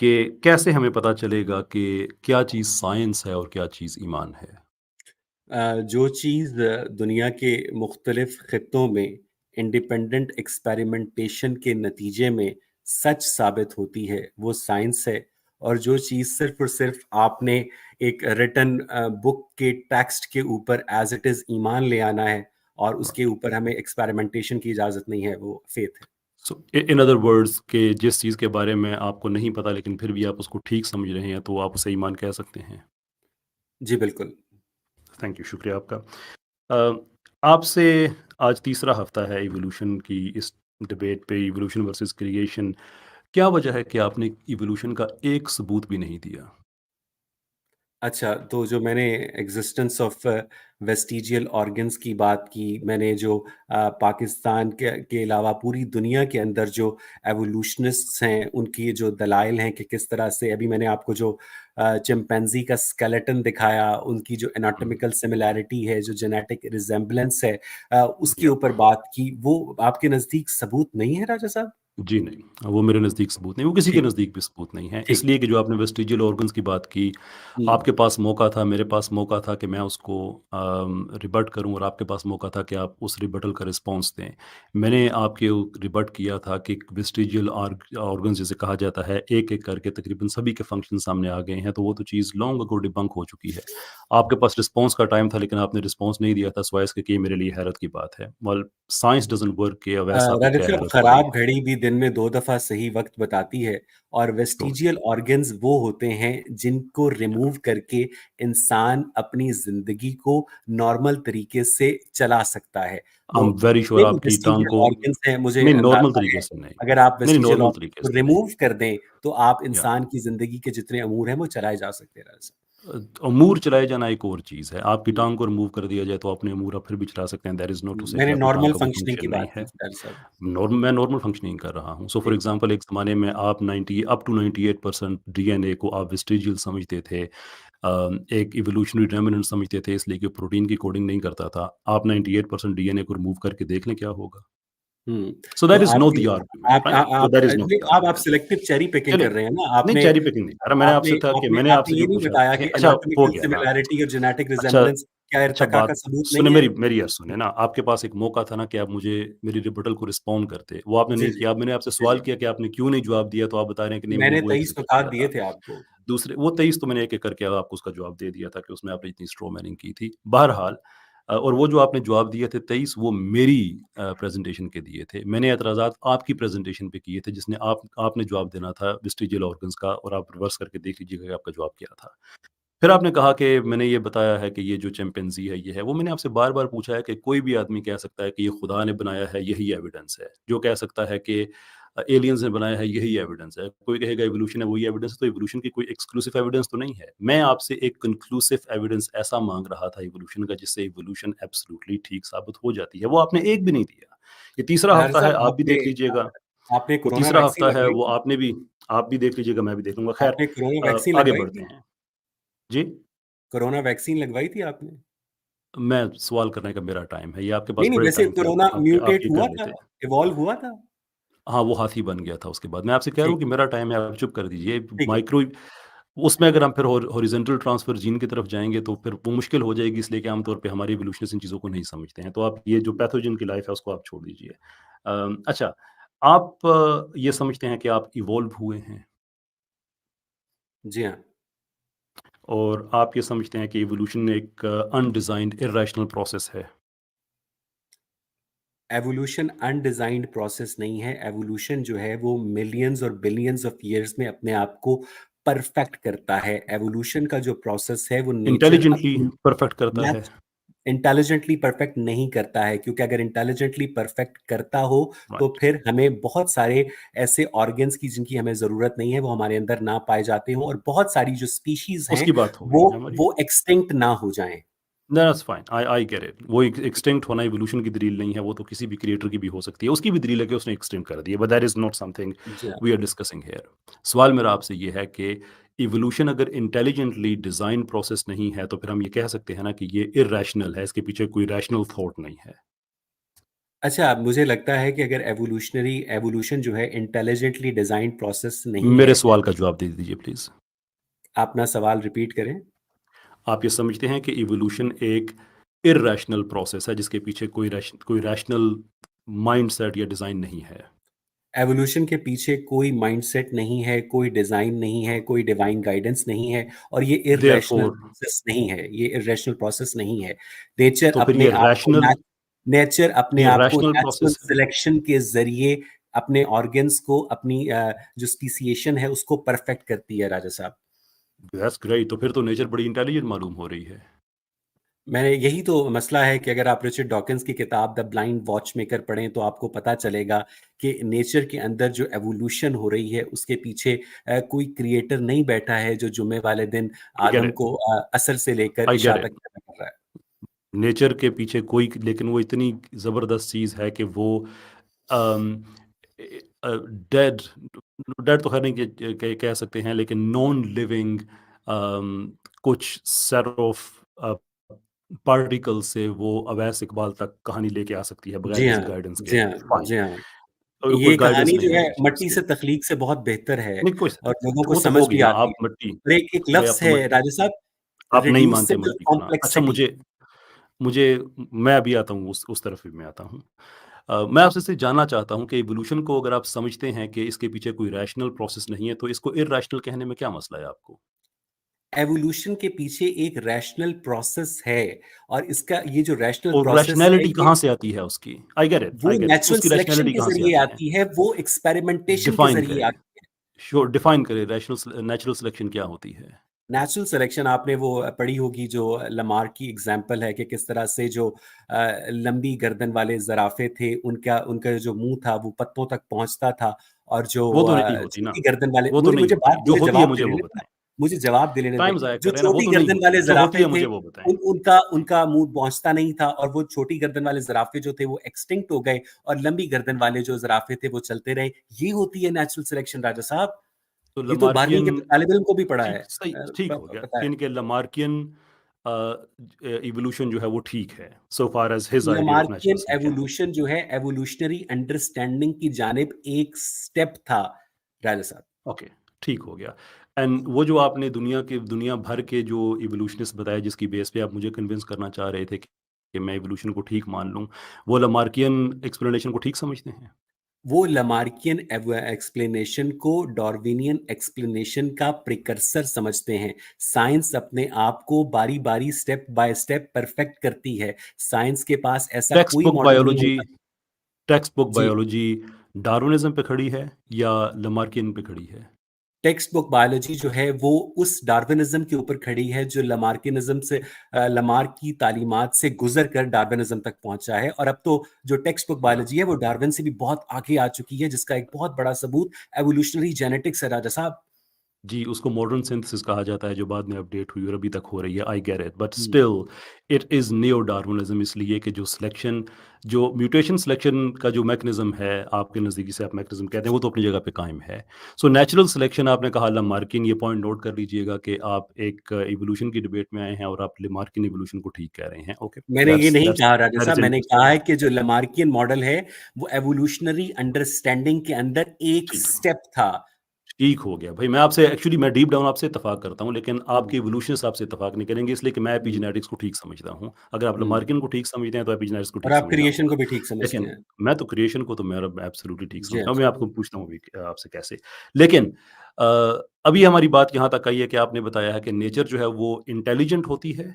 कि कैसे हमें पता चलेगा कि क्या चीज़ साइंस है और क्या चीज़ ईमान है? जो चीज़ दुनिया के मुख्तलिफ ख़ित्तों में इंडिपेंडेंट एक्सपेरिमेंटेशन के नतीजे में सच साबित होती है, वो साइंस है। और जो चीज़ सिर्फ़ और सिर्फ़ आपने एक रिटन बुक के टेक्स्ट के ऊपर एज़ इट इज़ ईमान ले आना है और उसके राइट। ऊपर हमें एक्सपेरिमेंटेशन की इजाज़त नहीं है, वो फ़ेथ है। सो इन अदर वर्ड्स कि जिस चीज़ के बारे में आपको नहीं पता लेकिन फिर भी आप उसको ठीक समझ रहे हैं, तो आप उसे ईमान कह सकते हैं। जी, बिल्कुल। थैंक यू, शुक्रिया आपका। आपसे आज तीसरा हफ्ता है इवोल्यूशन की इस डिबेट पे, इवोल्यूशन वर्सेस क्रिएशन। क्या वजह है कि आपने इवोल्यूशन का एक सबूत भी नहीं दिया? अच्छा, तो जो मैंने एक्सिस्टेंस ऑफ वेस्टिजियल ऑर्गन्स की बात की, मैंने जो पाकिस्तान के अलावा पूरी दुनिया के अंदर जो एवोल्यूशनिस्ट्स हैं, उनकी जो दलाइल हैं कि किस तरह से अभी मैंने आपको जो चिंपैंज़ी का स्केलेटन दिखाया, उनकी जो हुँ, एनाटॉमिकल सिमिलैरिटी है, जो जेनेटिक रिज़ेम्बलेंस है उसके या ऊपर बात की, वो आपके नज़दीक सबूत नहीं है राजा साहब? जी नहीं, वो मेरे नज़दीक सबूत नहीं, वो किसी के ठीक, नज़दीक भी सबूत नहीं है। ठीक। इसलिए कि जो आपने वेस्टिजियल ऑर्गन्स की बात की, हुँ। आपके पास मौका था, मेरे पास मौका था कि मैं उसको रिबट करूँ और आपके पास मौका था कि आप उस रिबटल का रिस्पॉन्स दें। मैंने आपके उ रिबट किया था कि वेस्टिजियल ऑर्गन्स जिसे कहा जाता है, एक-एक करके तकरीबन सभी के फंक्शन सामने आ गए हैं, तो वो तो चीज़ लॉन्ग अगो डिबंक हो चुकी है। आपके पास रिस्पॉन्स का टाइम था, लेकिन आपने रिस्पॉन्स नहीं दिया था, सिवाय इसके कि ये मेरे लिए हैरत की बात है। वेल, साइंस डज़न्ट वर्क कि वैसा तो राजब क्या साहब, हैरत वाली खराब है। घड़ी भी दिन में 2 दफ़ा सही वक़्त बताती है और ट्रू, वेस्टिजियल ऑर्गन्स वो होते हैं जिनको या रिमूव करके इंसान अपनी ज़िंदगी को नॉर्मल तरीके से चला सकता है। आई एम तो वेरी जितने श्योर भी आपकी टांग वेस्टिजियल को ऑर्गन्स हैं, मुझे नहीं, नॉर्मल अंदाज़ा तरीके है, से नहीं। अगर आप नहीं, वेस्टिजियल नॉर्मल ऑर्गन्स तरीके को से नहीं। रिमूव कर दें, तो आप या इंसान की ज़िंदगी के जितने अमूर हैं, वो चलाए जा सकते हैं, राजा साहब। अमूर चलाए जाना एक और चीज़ है। आपकी हुँ, टाँग को रिमूव कर दिया जाए तो अपने अमूर आप फिर भी चला सकते हैं। That is not to say कि मैंने आपकी टाँग नॉर्मल का कोई फंक्शनिंग की फंक्शन नहीं बात की है। थी, राजा साहब। मैं नॉर्मल फंक्शनिंग कर रहा हूँ। So for ji. एग्ज़ाम्पल एक ज़माने में आप 90 अप टू 98% डीएनए को आप वेस्टिजियल समझते थे। एक इवोल्यूशनरी डोमिनेंट समझते थे इसलिए कि प्रोटीन की कोडिंग नहीं करता था। आप 98% डीएनए को रिमूव करके देख लें क्या होगा। हुँ, सो तो दैट इज़ नॉट आपने द आर्गुमेंट, राइट? आप दैट इज़ नॉट नहीं, द आप आर्गुमेंट। सिलेक्टिव चेरी पिकिंग चलिए, कर रहे हैं ना, नहीं आपने चेरी पिकिंग नहीं कर रहा। मैंने आपने आपसे था कि आपने मैंने आपने आपसे ये जो नहीं पूछा बताया नहीं कि अच्छा हो एनाटॉमिकल गया ना। सिमिलैरिटी और जेनेटिक अच्छा रिजेम्बलेंस क्या अच्छा इर्तिका का बात सबूत सुने नहीं है? मेरी मेरी यार सुनिए ना, आपके पास एक मौका था ना कि आप मुझे मेरी रिबटल को रिस्पॉन्ड करते। वो आपने जी, नहीं जी। किया। अब मैंने आपसे जी, सवाल जी। किया कि आपने क्यों नहीं जवाब दिया, तो आप बता रहे हैं कि नहीं मैंने मैंने वो 23 एक-एक करके नुकात किया दिए था। थे आपको। दूसरे वो 23 तो मैंने एक-एक करके अब आपको उसका जवाब दे दिया था कि उसमें आपने इतनी स्ट्रॉ मैनिंग की थी। बहरहाल और वो जो आपने जवाब दिए थे 23 वो मेरी प्रेज़ेंटेशन के दिए थे। मैंने एतराज़ात आपकी प्रेज़ेंटेशन पे किए थे जिसने आपने जवाब देना था वेस्टिजियल ऑर्गन्स का और आप रिवर्स करके देख लीजिएगा कि आपका जवाब क्या था। फिर आपने कहा कि मैंने ये बताया है कि ये जो चिंपैंज़ी है, ये है। वो मैंने आपसे बार-बार पूछा है कि कोई भी आदमी कह सकता है कि ये खुदा ने बनाया है, यही एविडेंस है। जो कह सकता है कि एलियंस ने बनाया है, यही एविडेंस है। कोई कहेगा इवोल्यूशन है, वही एविडेंस है, तो इवोल्यूशन की कोई एक्सक्लूसिव एविडेंस तो नहीं है। मैं आपसे एक कन्क्लूसिव एविडेंस ऐसा माँग रहा था इवोल्यूशन का, जिससे इवोल्यूशन एब्सोल्यूटली ठीक साबित हो जाती है। वो आपने एक भी नहीं दिया। ये तीसरा ताहिर हफ्ता है, साहब, आप भी देख लीजिएगा। आपने वो कोरोना तीसरा वैक्सीन हफ्ता है, लगवाई वो थी? आप भी देख लीजिएगा, मैं भी देख लूँगा। ख़ैर आपने कोरोना वैक्सीन आगे लगवाई बढ़ते थी? हैं। जी? कोरोना वैक्सीन लगवाई थी आपने? मैं सवाल करने का मेरा टाइम है, ये आपके पास नहीं, नहीं, बड़े वैसे टाइम थे, कोरोना आप म्यूटेट ये कर हुआ था, लेते। इवॉल्व हुआ था? हाँ, वो हाथी बन गया था उसके बाद। मैं आपसे कह रहा हूँ ठीक कि है, मेरा टाइम है, आप चुप कर दीजिए। ठीक है। माइक्रो उसमें अगर हम फिर हॉरिज़ॉन्टल ट्रांसफ़र जीन की तरफ जाएँगे तो फिर वो मुश्किल हो जाएगी इसलिए कि आम तौर पे हमारे इवोल्यूशनिस्ट इन चीज़ों को नहीं समझते हैं। तो आप ये जो पैथोजेन की लाइफ़ है उसको आप छोड़ दीजिए। अच्छा, आप ये समझते हैं कि आप इवॉल्व हुए हैं जी हाँ। और आप ये समझते हैं कि इवोल्यूशन एक अनडिज़ाइन्ड इर्रेशनल प्रोसेस है। एवोल्यूशन अनडिज़ाइन्ड प्रोसेस नहीं है, एवोल्यूशन जो है वो मिलियंस और बिलियंस ऑफ ईयर्स में अपने आप को परफेक्ट करता है। एवोल्यूशन का जो प्रोसेस है वो नेचर इंटेलिजेंटली अपनी परफेक्ट करता है। नेच इंटेलिजेंटली परफेक्ट नहीं करता है, क्योंकि अगर इंटेलिजेंटली परफेक्ट करता हो, तो राइट, फिर हमें बहुत सारे ऐसे ऑर्गन्स की जिनकी हमें ज़रूरत नहीं है, वो हमारे अंदर ना पाए जाते हों और बहुत सारी जो स्पीशीज़ हैं, उसकी बात हो रही वो है हमारी। वो एक्सटिंक्ट ना हो जाएँ। That's fine, I get it. वो एक्सटिंक्ट होना इवोल्यूशन की दलील नहीं है, वो तो किसी भी क्रिएटर की भी हो सकती है। उसकी भी दलील है कि उसने एक्सटिंक्ट कर दिया, but that is not something जी हाँ। We are discussing here. सवाल मेरा आपसे ये है कि इवोल्यूशन अगर इंटेलिजेंटली डिज़ाइन प्रोसेस नहीं है, तो फिर हम ये कह सकते हैं ना कि ये इर्रेशनल है, इसके पीछे कोई रैशनल थॉट नहीं है। अच्छा, मुझे लगता है कि अगर एवोल्यूशन जो है इंटेलिजेंटली डिजाइन प्रोसेस नहीं मेरे है। सवाल का जवाब दे दीजिए प्लीज़। आप अपना सवाल रिपीट करें। आप ये समझते हैं कि इवोल्यूशन एक इर्रेशनल प्रोसेस है जिसके पीछे कोई रैशनल माइंडसेट या डिज़ाइन नहीं है? एवोल्यूशन के पीछे कोई माइंडसेट नहीं है, कोई डिजाइन नहीं है, कोई डिवाइन गाइडेंस नहीं है, और ये इर्रेशनल देयरफॉर प्रोसेस नहीं है, ये इर्रेशनल प्रोसेस नहीं है। नेचर तो फिर अपने आप को नेचर अपने ये आप को रैशनल नेचुरल प्रोसेस है। सिलेक्शन के जरिए अपने ऑर्गन्स को, अपनी जो स्पीसिएशन है उसको परफेक्ट करती है राजा साहब। दैट्स ग्रेट, तो फिर तो नेचर बड़ी इंटेलिजेंट मालूम हो रही है। मैंने यही तो मसला है कि अगर आप रिचर्ड डॉकिंस की किताब द ब्लाइंड वॉचमेकर पढ़ें तो आपको पता चलेगा कि नेचर के अंदर जो एवोल्यूशन हो रही है उसके पीछे कोई क्रिएटर नहीं बैठा है जो जुम्मे वाले दिन आई गेट आदम इट, को असर से लेकर आई इशा गेट तक इट। पैदा कर रहा है। नेचर के पीछे कोई, लेकिन वो इतनी ज़बरदस्त चीज़ है कि वो अम, डेड डेड तो खैर नहीं कह सकते हैं, लेकिन नॉन लिविंग कुछ सेट ऑफ पार्टिकल से वो अवैस इकबाल तक कहानी लेके आ सकती है बगैर जी हाँ, किसी गाइडेंस के। जी हाँ, फाइन, जी हाँ। कोई ये गाइडेंस कहानी जो नहीं है है मट्टी उसके। से तख्लीक से बहुत बेहतर है नहीं कोई, और लोगों को वो तो समझ होगी भी ना, आती आप है। मट्टी, और एक भाई लफ्ज़ आप तो है मट्टी, राजा साहब, आप नहीं मानते रिड्यूसिबल मट्टी को ना। अच्छा, कॉम्प्लेक्सिटी। मुझे मुझे मैं अभी आता हूँ, उस तरफ भी मैं आता हूँ। मैं आपसे सिर्फ जानना चाहता हूँ कि इवोल्यूशन को अगर आप समझते हैं कि इसके पीछे कोई रैशनल प्रोसेस नहीं है, तो इसको इर्रेशनल कहने में क्या मसला है आपको? एवोल्यूशन के पीछे एक रैशनल प्रोसेस है, और इसका ये जो रैशनल और प्रोसेस है रैशनैलिटी ये कहाँ से आती है उसकी? आई गेट इट, वो आई गेट इट। नेचुरल उसकी सिलेक्शन रैशनैलिटी के कहाँ से ज़रिए आती है? आती है, वो एक्सपेरिमेंटेशन के डिफाइन ज़रिए करें, आती है। श्योर, डिफाइन करें नेचुरल सिलेक्शन क्या होती है? नेचुरल सिलेक्शन आपने वो पढ़ी होगी जो लमार्क की एग्जाम्पल है कि किस तरह से जो लंबी गर्दन वाले ज़राफ़े थे, उनका उनका जो मुँह था वो पत्तों तक पहुँचता था, और जो वो तो नहीं होती ना, छोटी गर्दन वाले, वो तो नहीं होती। जो मुझे होती है जवाब दे मुझे वो लेने दें ना, बताएँ। मुझे जवाब दे लेने दें। टाइम ज़ाया जो कर रहे हैं ना, वो छोटी तो नहीं गर्दन वाले होती। जो होती ज़राफ़े है थे, मुझे वो बताएँ। उनका उनका मुँह पहुँचता नहीं था, और वो छोटी गर्दन वाले ज़राफ़े जो थे वो एक्सटिंक्ट हो गए, और लंबी गर्दन वाले जो ज़राफ़े थे वो चलते रहे। ये होती है नेचुरल सिलेक्शन राजा साहब। तो ये तो 12वीं लमार्कियन, के तालिब इल्म को भी पढ़ा है, ठीक सही, ठीक हो गया। पता है। यानी कि लमार्कियन इवोल्यूशन जो है वो ठीक है, so far as his idea of natural Lamarckian selection. Evolution जो है एवोल्यूशनरी अंडरस्टैंडिंग की जानिब एक स्टेप था राजा साहब। ओके, ठीक हो गया। एंड वो जो आपने दुनिया भर के जो इवोल्यूशनिस्ट बताए जिसकी बेस पे आप मुझे कन्विंस करना चाह रहे थे कि मैं इवोल्यूशन को ठीक मान लूँ, वो लमार्कियन एक्सप्लेनेशन को ठीक समझते हैं? वो लामार्कियन एक्सप्लेनेशन को डार्विनियन एक्सप्लेनेशन का प्रिकर्सर समझते हैं। साइंस अपने आप को बारी बारी स्टेप बाय स्टेप परफेक्ट करती है। साइंस के पास ऐसा टेक्स्ट कोई बुक मॉडल नहीं बायोलॉजी होता। टेक्स्ट बुक जी, बायोलॉजी डार्विनिज़्म पे खड़ी है या लमार्कियन पे खड़ी है? टेक्स्ट बुक बायोलॉजी जो है वो उस डार्विनिज्म के ऊपर खड़ी है जो लमार्किनिज्म से, लमार्क की तालीमात से गुजर कर डार्विनिज्म तक पहुंचा है। और अब तो जो टेक्स्ट बुक बायोलॉजी है वो डार्विन से भी बहुत आगे आ चुकी है, जिसका एक बहुत बड़ा सबूत एवोल्यूशनरी जेनेटिक्स है राजा साहब। जी, उसको मॉडर्न सिंथेसिस कहा जाता है जो बाद में अपडेट हुई और अभी तक हो रही है, I get it, but hmm. Still it is neo Darwinism, इसलिए कि जो म्यूटेशन सिलेक्शन का जो मैकेनिज़्म है, आपके नज़दीक जिसे आप मैकेनिज़्म कहते हैं, वो तो अपनी जगह पे कायम है। सो नेचुरल सिलेक्शन आपने कहा लामार्किन, ये पॉइंट नोट कर लीजिएगा कि आप एक इवोल्यूशन की डिबेट में आए हैं और आप लामार्किन इवोल्यूशन को ठीक कह रहे हैं। ओके, मैंने ये नहीं दैट्स कहा राजा दैट साहब, इज़ मैंने कहा इंटरेस्टिंग। है कि जो लमार्कियन मॉडल है वो एवोल्यूशनरी अंडरस्टैंडिंग के अंदर एक ठीक। स्टेप था। ठीक हो गया। भई मैं डीप डाउन आपसे इत्तेफ़ाक करता हूँ, लेकिन हम्म, आपके इवोल्यूशनिस्ट आपसे इत्तेफ़ाक नहीं करेंगे इसलिए कि मैं हम्म, एपिजेनेटिक्स को ठीक समझता हूँ। अगर आप हम्म। लामार्किन को ठीक समझते हैं तो एपिजेनेटिक्स को और ठीक आप समझना क्रिएशन को होगा। भी ठीक समझते लेकिन हैं। मैं तो क्रिएशन को तो मेरा एब्सोल्यूटली ठीक जी हाँ, समझता हूँ। जी मैं हाँ। आपको पूछता हूँ अभी आपसे कैसे। लेकिन अ, अभी हमारी बात यहाँ तक आई है कि आपने बताया है कि नेचर जो है वो इंटेलिजेंट होती है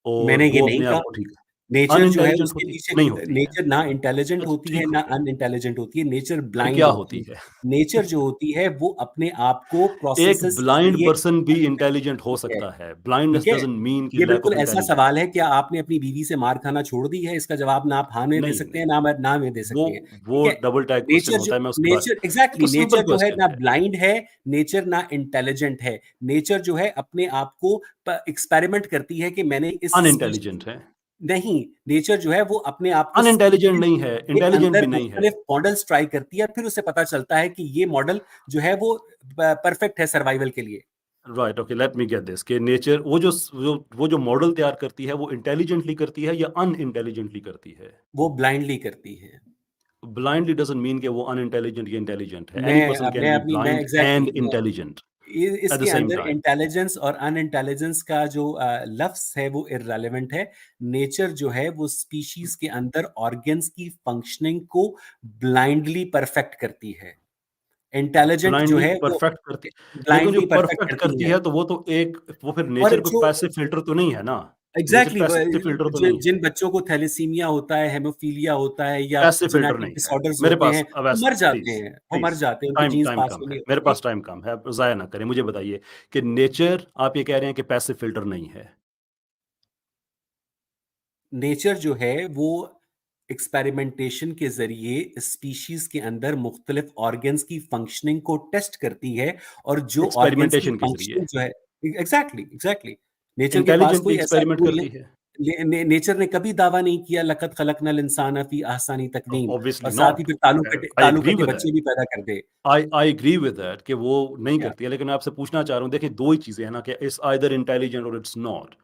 और मैंने ये वो नहीं अपने आप कहा। को ठीक नेचर जो है अनइंटेलिजेंट उसके होती है? पीछे नहीं होती है। नेचर ना इंटेलिजेंट बस होती है ठीक हो ना गया। अनइंटेलिजेंट होती है, नेचर फिर ब्लाइंड क्या होती होती है। है? नेचर जो होती है वो अपने आप को एक प्रोसेसेस के ब्लाइंड जरिए पर्सन भी perfect इंटेलिजेंट हो करती है। सकता है। ठीक ब्लाइंडनेस है? डज़न्ट मीन कि ये लैक बिल्कुल ऑफ ऐसा इंटेलिजेंस। सवाल है, क्या आपने अपनी बीवी से मार खाना छोड़ दी है? इसका जवाब ना आप हाँ में दे नहीं, सकते हैं, नहीं। ना में दे वो सकते हैं। ठीक वो है? डबल टैग क्वेश्चन नेचर जो होता है, मैं उसके बाद, नेचर एक एग्ज़ैक्टली सिंपल नेचर जो है क्वेश्चन ना है। ब्लाइंड है, नेचर ना इंटेलिजेंट है। नेचर जो है अपने आप को एक्सपेरिमेंट करती है कि मैंने इस स्पीशीज़ अनइंटेलिजेंट है। नहीं, नेचर जो है वो अपने आप को अनइंटेलिजेंट स्पीशीज़ नहीं है, के इंटेलिजेंट अंदर भी नहीं है। मुख्तलिफ मॉडल्स ट्राई करती है, फिर उसे पता चलता है कि ये मॉडल जो है वो परफेक्ट है सर्वाइवल के लिए। Right, okay, let me get this कि नेचर वो जो मॉडल तैयार करती है वो इंटेलिजेंटली करती है या अनइंटेलिजेंटली करती है? वो ब्लाइंडली करती है। ब्लाइंडली डजंट मीन कि वो अनइंटेलिजेंट या इंटेलिजेंट है। एनी पर्सन कैन बी मैं blind exactly and intelligent at the इसके सेम अंदर टाइम। इंटेलिजेंस और अनइंटेलिजेंस का जो लफ्ज है वो इररेलेवेंट है। नेचर जो है वो स्पीशीज के अंदर ऑर्गन्स की फंक्शनिंग को ब्लाइंडली परफेक्ट करती है। इंटेलिजेंट जो ब्लाइंडली है वो परफेक्ट करती, लेकिन जो ब्लाइंडली परफेक्ट परफेक्ट करती करती है। है तो वो तो एक, वो फिर और नेचर कोई जो पैसिव फिल्टर तो नहीं है ना। नेचर एग्जैक्टली पैसिव फिल्टर तो नहीं है, जिन बच्चों को थैलेसीमिया होता है, हेमोफीलिया होता है या पैसिव फिल्टर जेनेटिक नहीं है डिसऑर्डर्स मेरे होते पास। हैं, अब वो ऐसा मर जाते प्लीज, हैं, वो मर प्लीज, जाते हैं, उनके टाइम जीन्स टाइम पास कम में नहीं है मेरे होते। पास, टाइम कम है, जाया ना करें, मुझे बताइए कि नेचर, आप ये कह रहे हैं कि पैसिव फिल्टर नहीं है। नेचर जो है वो एक्सपेरिमेंटेशन के जरिए स्पीशीज के अंदर मुख्तलिफ ऑर्गन्स की फंक्शनिंग को टेस्ट करती है, और जो ऑर्गन्स की एक्सपेरिमेंटेशन के फंक्शनिंग जरिए जो है, एग्जैक्टली एग्जैक्टली, नेचर के पास इंटेलिजेंटली कोई ऐसा एक्सपेरिमेंट टूल करती नहीं। है। नेचर ने कभी दावा नहीं किया लक़द खलक़नल इंसान फी अहसनी तक़वीम, और ऑब्वियसली साथ ही नॉट, फिर आई तालू एग्री कटे विद दैट, बच्चे भी पैदा कर दे। आई एग्री विद दैट कि वो नहीं या करती है, लेकिन मैं आपसे पूछना चाह रहा हूँ, देखिए दो ही चीजें हैं ना, कि इट्स आइदर इंटेलिजेंट और इट्स नॉट।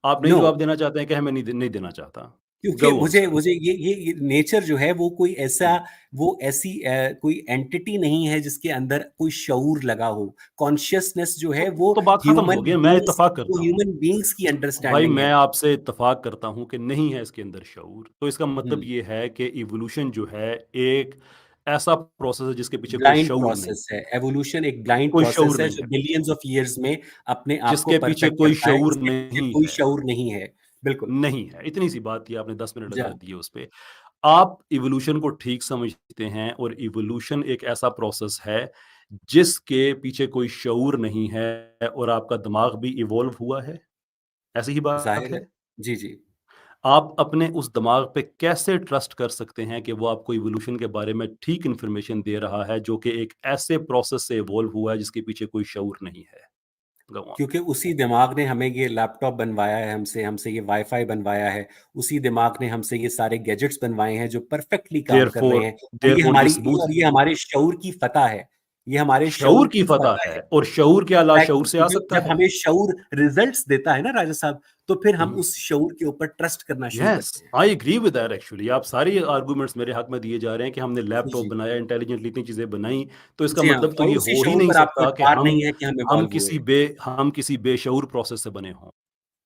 आप नहीं नो, जवाब देना चाहते हैं कि हमें नहीं देना चाहता। क्योंकि गो ऑन मुझे सर। मुझे ये नेचर जो है वो कोई ऐसा, वो ऐसी कोई एंटिटी नहीं है जिसके अंदर कोई शऊर लगा हो। कॉन्शियसनेस जो है वो तो बात खत्म हो गई, मैं इत्तेफाक करता हूँ। ह्यूमन बीइंग्स की भाई अंडरस्टैंडिंग मैं है। आपसे इत्तेफाक करता हूँ कि नहीं है इसके अंदर शऊर, तो इसका मतलब हम्म, ये है कि इवोल्यूशन जो है एक ऐसा प्रोसेस है जिसके पीछे कोई ब्लाइंड शऊर नहीं प्रोसेस है, है, एवोल्यूशन एक ब्लाइंड कोई प्रोसेस शऊर है नहीं जो है, बिलियंस ऑफ ईयर्स में अपने आप को जिसके पीछे परफेक्ट कोई करता है, शऊर इसके पीछे नहीं कोई है। शऊर नहीं है। बिल्कुल। नहीं है, इतनी सी बात थी, आपने 10 मिनट जा लगा दिए उस पे। आप इवोल्यूशन को ठीक समझते हैं, और इवोल्यूशन एक ऐसा प्रोसेस है जिसके पीछे कोई शऊर नहीं है, और आपका दिमाग भी इवॉल्व हुआ है, ऐसी ही बात जाहिर है। है। जी जी। आप अपने उस दिमाग पे कैसे ट्रस्ट कर सकते हैं कि वो आपको इवोल्यूशन के बारे में ठीक इन्फॉर्मेशन दे रहा है, जो कि एक ऐसे प्रोसेस से इवॉल्व हुआ है जिसके पीछे कोई शऊर नहीं है। Go on. क्योंकि उसी दिमाग ने हमें ये लैपटॉप बनवाया है, हमसे हमसे ये वाईफाई बनवाया है, उसी दिमाग ने हमसे ये सारे गैजेट्स बनवाए हैं जो परफेक्टली काम कर रहे देयरफॉर हैं। देयरफॉर ये सबूत, और ये हमारे शऊर की फतह है, ये हमारे शऊर शऊर की की फतह फतह है। है, और शऊर क्या लाशऊर एग्जैक्टली, से आ क्योंकि सकता जब है? हमें शऊर रिजल्ट्स देता है ना राजा साहब, तो फिर हम हम्म। उस शऊर के ऊपर ट्रस्ट करना शुरू यस, करते हैं। I agree with that actually. आप सारी आर्गुमेंट्स मेरे हक में दिए जा रहे हैं कि हमने जी लैपटॉप जी। बनाया, इंटेलिजेंटली इतनी चीजें बनाई, तो इसका जी हाँ, मतलब तो और ये उसी हो ही शऊर नहीं पर आपको सकता कि एतबार नहीं है कि हम इवॉल्व हुए। हम किसी बेशऊर प्रोसेस से बने हों।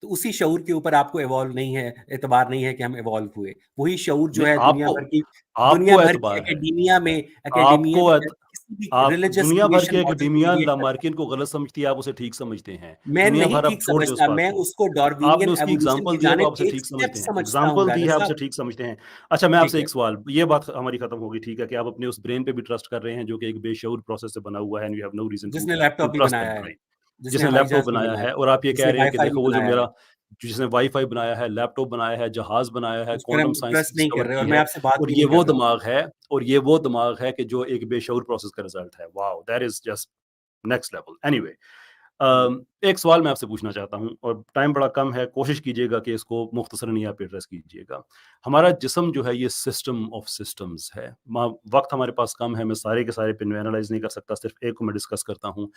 तो उसी शऊर के ऊपर आपको इवॉल्व नहीं है, एतबार नहीं है कि हम इवॉल्व हुए। वही शऊर जो नहीं, है आपको दुनिया आपको भर की एतबार है, एकेडेमिया में, आपको किसी भी आप रिलीजियस दुनिया भर क्रिएशन के लॉजिक एकेडेमिया वेरिएट कर रहा है। लामार्किन को गलत समझती है, आप उसे ठीक समझते हैं। मैं दुनिया नहीं भर अब ठीक छोड़ दें उस समझता, बात मैं को। उसको आपने डार्विनियन उसकी एवोल्यूशन एग्जाम्पल की दी है तो आप जानिब उसे एक ठीक स्टेप समझते हैं, समझता हूँ एग्जाम्पल दी राजा है आप साहब। उसे ठीक समझते हैं। अच्छा, मैं ठीक आपसे है। एक सवाल, ये बात हमारी खत्म होगी, ठीक है, कि आप अपने उस ब्रेन पे भी ट्रस्ट कर रहे हैं जो कि एक बेशऊर प्रोसेस से बना हुआ है, and you have no reason to जिसने टू लैपटॉप भी ट्रस्ट दैट बनाया है, ब्रेन। जिसने जिसने हवाई लैपटॉप जहाज भी बनाया बनाया है, है, और आप ये कह जिसने रहे हैं कि वाईफाई भी देखो वो जो बनाया है, मेरा, जिसने वाईफाई बनाया है, लैपटॉप बनाया है, जहाज बनाया है, उस पर क्वांटम हम साइंस ट्रस्ट नहीं कर डिस्कवर रहे, की और मैं है, आपसे बात और भी ये नहीं कर वो रहा हूँ। दिमाग है, और ये वो दिमाग है कि जो एक बेशऊर प्रोसेस का रिजल्ट है। Wow, that is just next level. Anyway, hmm, एक सवाल मैं आपसे पूछना चाहता हूँ, और टाइम बड़ा कम है, कोशिश कीजिएगा कि इसको मुख्तसरन ही आप एड्रेस कीजिएगा। हमारा जिस्म जो है ये सिस्टम ऑफ सिस्टम्स है। वक्त हमारे पास कम है, मैं सारे के सारे पिन एनालाइज नहीं कर सकता, सिर्फ एक को मैं डिस्कस करता हूँ।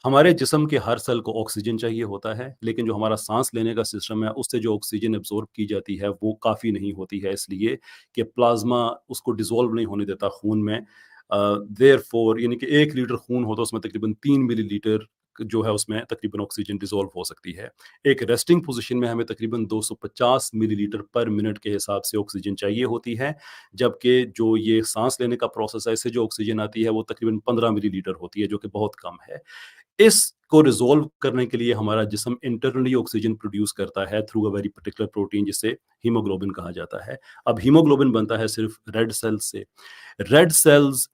हमारे जिस्म के हर सेल को ऑक्सीजन चाहिए होता है, लेकिन जो हमारा सांस लेने का सिस्टम है उससे जो ऑक्सीजन एब्जॉर्ब की जाती है वो काफ़ी नहीं होती है, इसलिए कि प्लाज्मा उसको डिसॉल्व नहीं होने देता खून में। देयरफॉर यानी कि 1 लीटर खून हो तो उसमें तकरीबन 3 मिलीलीटर जो है उसमें तकरीबन ऑक्सीजन डिसॉल्व हो सकती है। एक रेस्टिंग पोजीशन में हमें तकरीबन 250 मिलीलीटर पर मिनट के हिसाब से ऑक्सीजन चाहिए होती है, जबकि जो ये सांस लेने का प्रोसेस है इससे जो ऑक्सीजन आती है वो तकरीबन 15 मिलीलीटर होती है, जो कि बहुत कम है। इसको रिज़ॉल्व करने के लिए हमारा जिस्म इंटरनली ऑक्सीजन प्रोड्यूस करता है through a very particular protein जिसे हीमोग्लोबिन कहा जाता है। अब हीमोग्लोबिन बनता है सिर्फ रेड सेल्स से। रेड सेल्स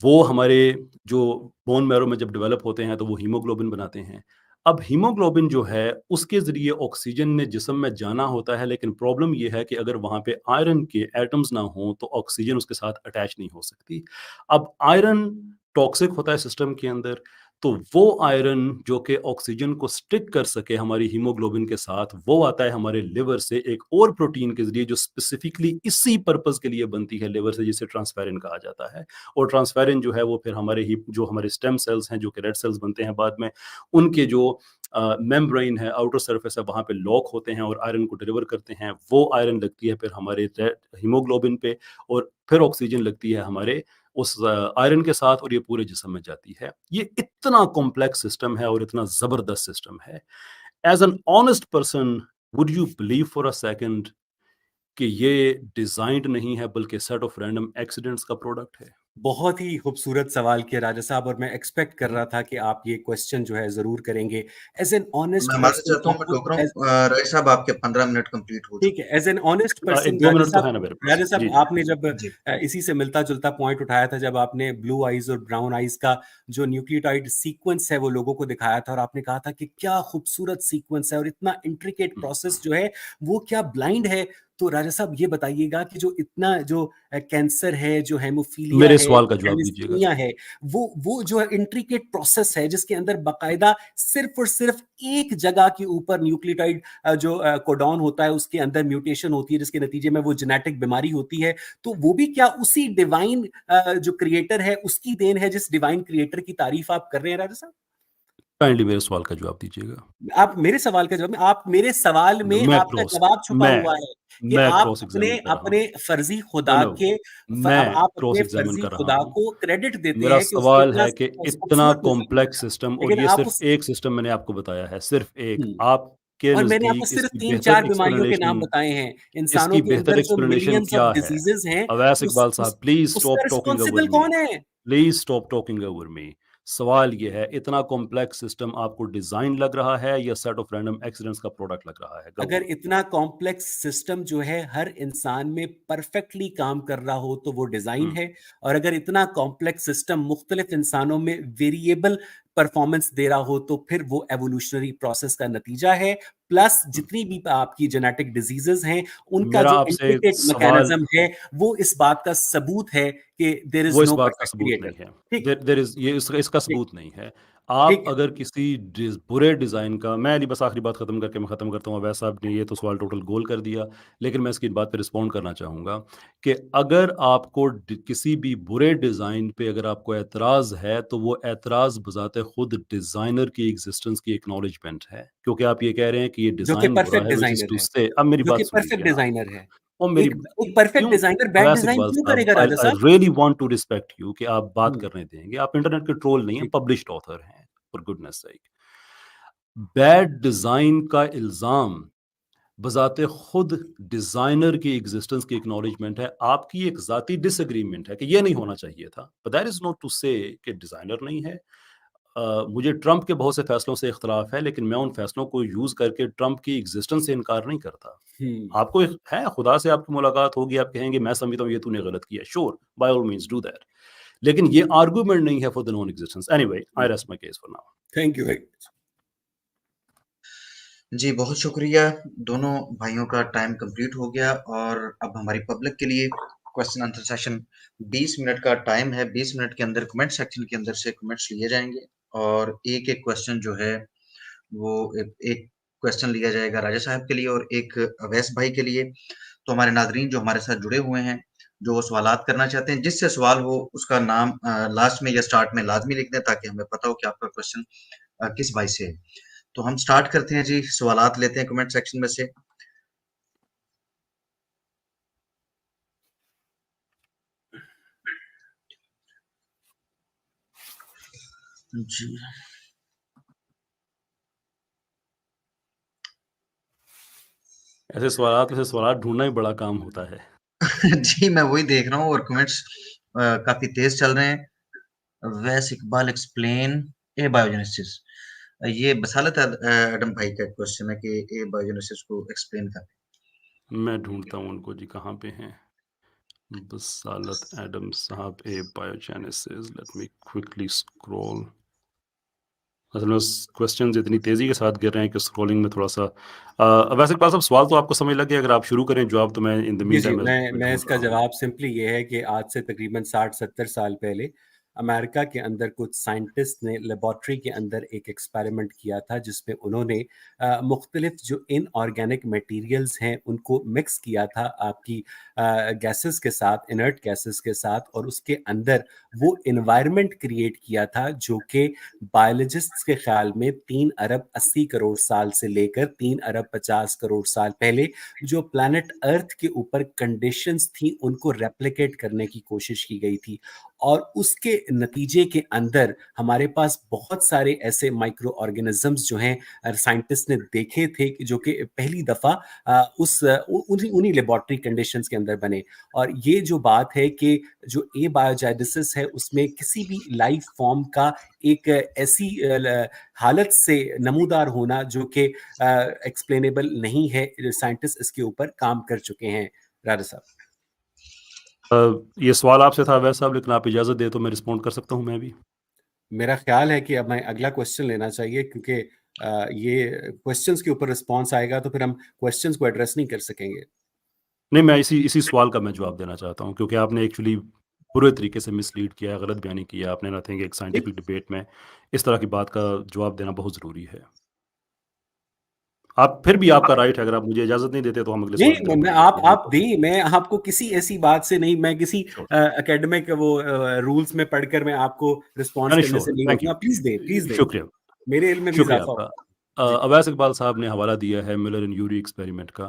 वो हमारे जो बोन मैरो में जब डेवलप होते हैं तो वो हीमोग्लोबिन बनाते हैं। अब हीमोग्लोबिन जो है उसके ज़रिए ऑक्सीजन ने जिस्म में जाना होता है, लेकिन प्रॉब्लम ये है कि अगर वहाँ पे आयरन के एटम्स ना हों तो ऑक्सीजन उसके साथ अटैच नहीं हो सकती। अब आयरन टॉक्सिक होता है सिस्टम के अंदर, तो वो आयरन जो कि ऑक्सीजन को स्टिक कर सके हमारी हीमोग्लोबिन के साथ, वो आता है हमारे लिवर से एक और प्रोटीन के जरिए जो स्पेसिफिकली इसी पर्पस के लिए बनती है लिवर से, जिसे ट्रांसफेरिन कहा जाता है। और ट्रांसफेरिन जो है वो फिर जो हमारे स्टेम सेल्स हैं जो कि रेड सेल्स बनते हैं बाद में, उनके जो मेम्ब्रेन है, आउटर सरफेस है, वहाँ पे लॉक होते हैं और आयरन को डिलीवर करते हैं। वो आयरन लगती है फिर हमारे हीमोग्लोबिन पे, और फिर ऑक्सीजन लगती है हमारे उस आयरन के साथ, और ये पूरे जिस्म में जाती है। ये इतना कॉम्प्लेक्स सिस्टम है और इतना ज़बरदस्त सिस्टम है। As an honest person, would you believe for a second कि ये डिज़ाइन्ड नहीं है बल्कि सेट ऑफ रैंडम एक्सीडेंट्स का प्रोडक्ट है? बहुत ही खूबसूरत सवाल किया राजा साहब, और मैं एक्सपेक्ट कर रहा था कि आप ये क्वेश्चन जो है ज़रूर करेंगे। एज़ एन ऑनेस्ट मैं माफ़ी पर्सन, चाहता हूँ, मैं टोक रहा हूँ। राय साहब, आपके 15 मिनट कंप्लीट हो ठीक चुके है, हैं। As an honest person 1-2 minute तो है ना मेरे पास। राजा साहब जी, जी। आपने जब जी। इसी से मिलता-जुलता पॉइंट उठाया था, जब आपने ब्लू आइज़ और ब्राउन आइज़ का जो न्यूक्लियोटाइड सीक्वेंस है वो लोगों को दिखाया था, और आपने कहा था कि क्या खूबसूरत सीक्वेंस है और इतना इंट्रिकेट हुँ। प्रोसेस जो है वो क्या ब्लाइंड है? तो राजा साहब ये बताइएगा कि जो इतना जो कैंसर है, जो हेमोफीलिया मेरे है, सवाल का जवाब दीजिएगा। थैलेसीमिया है, वो जो इंट्रिकेट प्रोसेस है जिसके अंदर बाकायदा सिर्फ और सिर्फ एक जगह के ऊपर न्यूक्लियोटाइड जो कोडॉन होता है उसके अंदर म्यूटेशन होती है, जिसके नतीजे में वो जेनेटिक बीमारी होती है। तो वो भी क्या उसी डिवाइन जो क्रिएटर है उसकी देन है, जिस डिवाइन क्रिएटर की तारीफ आप कर रहे हैं राजा साहब? काइंडली मेरे सवाल का जवाब दीजिएगा। आप मेरे सवाल का जवाब, आप मेरे सवाल में मैं आपका क्रॉस जवाब छुपा मैं हुआ है कि मैं आप क्रॉस अपने एग्ज़ामिन कर रहा हूँ। अपने फर्जी नो, खुदा नो, के अब मैं आप क्रॉस अपने एग्ज़ामिन फर्जी कर रहा खुदा हूँ। को क्रेडिट देते मेरा हैं कि उसने सवाल इतना है कि इतना खूबसूरत निज़ाम कॉम्प्लेक्स बनाया, सिस्टम, और लेकिन ये आप सिर्फ़ उस एक सिस्टम मैंने आपको बताया है, सिर्फ़ एक। हुँ। आपके और मैंने आपको नज़दीक सिर्फ इसकी बेहतर 3-4 बीमारियों के नाम एक्सप्लेनेशन बताए हैं। इंसानों इसकी के बेहतर अंदर जो एक्सप्लेनेशन मिलियंस ऑफ क्या है? डिसीज़ेज़ हैं, अवैस इकबाल साहब, प्लीज़ उसका स्टॉप टॉकिंग ओवर रिस्पांसिबल मी। कौन है? Please stop talking over me. सवाल ये है, इतना कॉम्प्लेक्स सिस्टम आपको डिज़ाइन लग रहा है या सेट ऑफ रैंडम एक्सीडेंट्स का प्रोडक्ट लग रहा है? गो अगर ऑन। इतना कॉम्प्लेक्स सिस्टम जो है हर इंसान में परफेक्टली काम कर रहा हो तो वो डिजाइन हुँ, है, और अगर इतना कॉम्प्लेक्स सिस्टम मुख्तलिफ इंसानों में वेरिएबल परफॉर्मेंस दे रहा हो तो फिर वो एवोल्यूशनरी प्रोसेस का नतीजा है। प्लस हुँ। जितनी भी आपकी जेनेटिक डिजीजेस हैं उनका मेरा जो आपसे इंट्रिकेट सवाल मैकेनिज्म है वो इस बात का सबूत है कि देयर इज वो इस नो बात का परफेक्ट सबूत क्रिएटर। नहीं है। ठीक देयर इज़ ये इसका ठीक सबूत नहीं है। आप ठीक है। अगर किसी बुरे डिज़ाइन का, मैं नहीं, बस आखिरी बात ख़त्म करके मैं ख़त्म करता हूँ। वैसे आपने ये तो सवाल टोटल गोल कर दिया, लेकिन मैं इसकी बात पे रिस्पॉन्ड करना चाहूँगा कि अगर आपको किसी भी बुरे डिज़ाइन पे अगर आपको एतराज़ है, तो वो एतराज़ बज़ाते खुद डिज़ाइनर की एग्जिस्टेंस की एक्नॉलेजमेंट है, क्योंकि आप ये कह रहे हैं कि ये जो कि डिज़ाइन बुरा परफेक्ट है, विच इज़ डिजाइनर टू है, से, अब मेरी जो कि बात सुन परफेक्ट लीजिए ना। डिजाइनर है। और मेरी एक परफेक्ट क्यों, designer bad Awais design Iqbal क्यों साहब, करेगा आई राजा I sahab? Really want to respect you कि आप बात हम्म, करने देंगे। आप इंटरनेट के ट्रोल नहीं हैं, ठीक। पब्लिश्ड ऑथर हैं, for goodness sake. Bad design का इल्जाम बजाते खुद डिजाइनर की एग्जिस्टेंस की एक्नॉलेजमेंट है। आपकी एक जाती डिसएग्रीमेंट है कि ये नहीं होना चाहिए था, but that is not to say कि डिजाइनर नहीं है। मुझे ट्रंप के बहुत से फैसलों से इख्तलाफ है, लेकिन मैं उन फैसलों को यूज करके ट्रंप की एग्जिस्टेंस से इनकार नहीं करता। हम्म। आपको है, खुदा से आपकी मुलाकात होगी, आप कहेंगे मैं समझता हूँ ये तूने गलत किया, sure, by all means do that, लेकिन ये आर्गुमेंट नहीं है for the non existence. Anyway, I rest my case for now. Thank you very much. जी, बहुत शुक्रिया। दोनों भाइयों का टाइम कंप्लीट हो गया और अब हमारी पब्लिक के लिए क्वेश्चन आंसर सेशन 20 मिनट का टाइम है। 20 मिनट के अंदर कमेंट सेक्शन के अंदर से कमेंट्स लिए जाएँगे और एक-एक क्वेश्चन जो है वो एक क्वेश्चन लिया जाएगा राजा साहब के लिए और एक अवैस भाई के लिए। तो हमारे नाज़रीन जो हमारे साथ जुड़े हुए हैं, जो वो सवालात करना चाहते हैं, जिससे सवाल हो उसका नाम लास्ट में या स्टार्ट में लाज़मी लिख दें ताकि हमें पता हो कि आपका क्वेश्चन किस भाई से है। तो हम स्टार्ट करते हैं जी, सवालात लेते हैं कमेंट सेक्शन में से। जी। ऐसे सवाल ढूंढना ही बड़ा काम होता है। जी, मैं वही देख रहा हूँ और कमेंट्स काफ़ी तेज़ चल रहे हैं। वैस इकबाल एक्सप्लेन एबायोजेनेसिस। ये बसालत एडम भाई का क्वेश्चन है कि एबायोजेनेसिस को एक्सप्लेन करें। मैं ढूंढता हूँ उनको जी, कहाँ पे हैं। बसालत एडम साहब, abiogenesis, let me quickly scroll. असल में क्वेश्चंस इतनी तेज़ी के साथ गिर रहे हैं कि स्क्रॉलिंग में थोड़ा सा वैसे पास अब सवाल तो आपको समझ लग गया। अगर आप शुरू करें जवाब, तो मैं इन द जी मीन जी, टाइम मैं ढूंढ इसका रहा हूँ। जवाब सिंपली ये है कि आज से तकरीबन 60-70 साल पहले अमेरिका के अंदर कुछ साइंटिस्ट ने लेबोरेटरी के अंदर एक एक्सपेरिमेंट किया था जिसमें उन्होंने मुख्तलिफ जो इनऑर्गेनिक मटेरियल्स हैं उनको मिक्स किया था आपकी गैसेस के साथ, इनर्ट गैसेस के साथ, और उसके अंदर वो इन्वायरमेंट क्रिएट किया था जो कि बायोलॉजिस्ट्स के ख्याल में 3 अरब 80 करोड़ साल से लेकर 3 अरब 50 करोड़ साल पहले जो प्लैनेट अर्थ के ऊपर कंडीशंस थी उनको रेप्लिकेट करने की कोशिश की गई थी। और उसके नतीजे के अंदर हमारे पास बहुत सारे ऐसे माइक्रो ऑर्गेनिजम्स जो हैं साइंटिस्ट ने देखे थे कि जो कि पहली दफा उन्हीं लेबोरेटरी कंडीशंस के अंदर बने। और ये जो बात है कि जो ए बायोजाइडिसिस है उसमें किसी भी लाइफ फॉर्म का एक ऐसी हालत से नमूदार होना जो कि एक्सप्लेनेबल नहीं है, साइंटिस्ट इसके ऊपर काम कर चुके हैं। राजा साहब, ये सवाल आपसे था अवैध साहब, लेकिन आप इजाज़त दें तो मैं रिस्पॉन्ड कर सकता हूँ मैं भी। मेरा ख्याल है कि अब मैं अगला क्वेश्चन लेना चाहिए क्योंकि ये क्वेश्चंस के ऊपर रिस्पॉन्स आएगा तो फिर हम क्वेश्चंस को एड्रेस नहीं कर सकेंगे। नहीं, मैं इसी इसी सवाल का मैं जवाब देना चाहता हूँ, क्योंकि आपने एक्चुअली पूरे तरीके से मिसलीड किया है, गलत बयानी किया आपने। आई थिंक एक ठीक। साइंटिफिक डिबेट में इस तरह की बात का जवाब देना बहुत ज़रूरी है। आप फिर भी आपका राइट है, अगर आप मुझे इजाज़त नहीं देते तो हम अगले सवाल की नहीं, तरफ मैं बढ़ जाते हैं। नो आप प्रॉब्लम। दी, मैं आपको किसी ऐसी बात से नहीं, मैं किसी श्योर। एकेडमिक वो रूल्स में पढ़कर मैं आपको रिस्पॉन्स नहीं, करने श्योर, से नहीं थैंक रोकूंगा। यू। प्लीज दें, शुक्रिया। मेरे इल्म में भी शुक्रिया इजाफा आपका। होगा। जी। अवैस इकबाल साहब ने हवाला दिया है मिलर एंड यूरी एक्सपेरिमेंट का,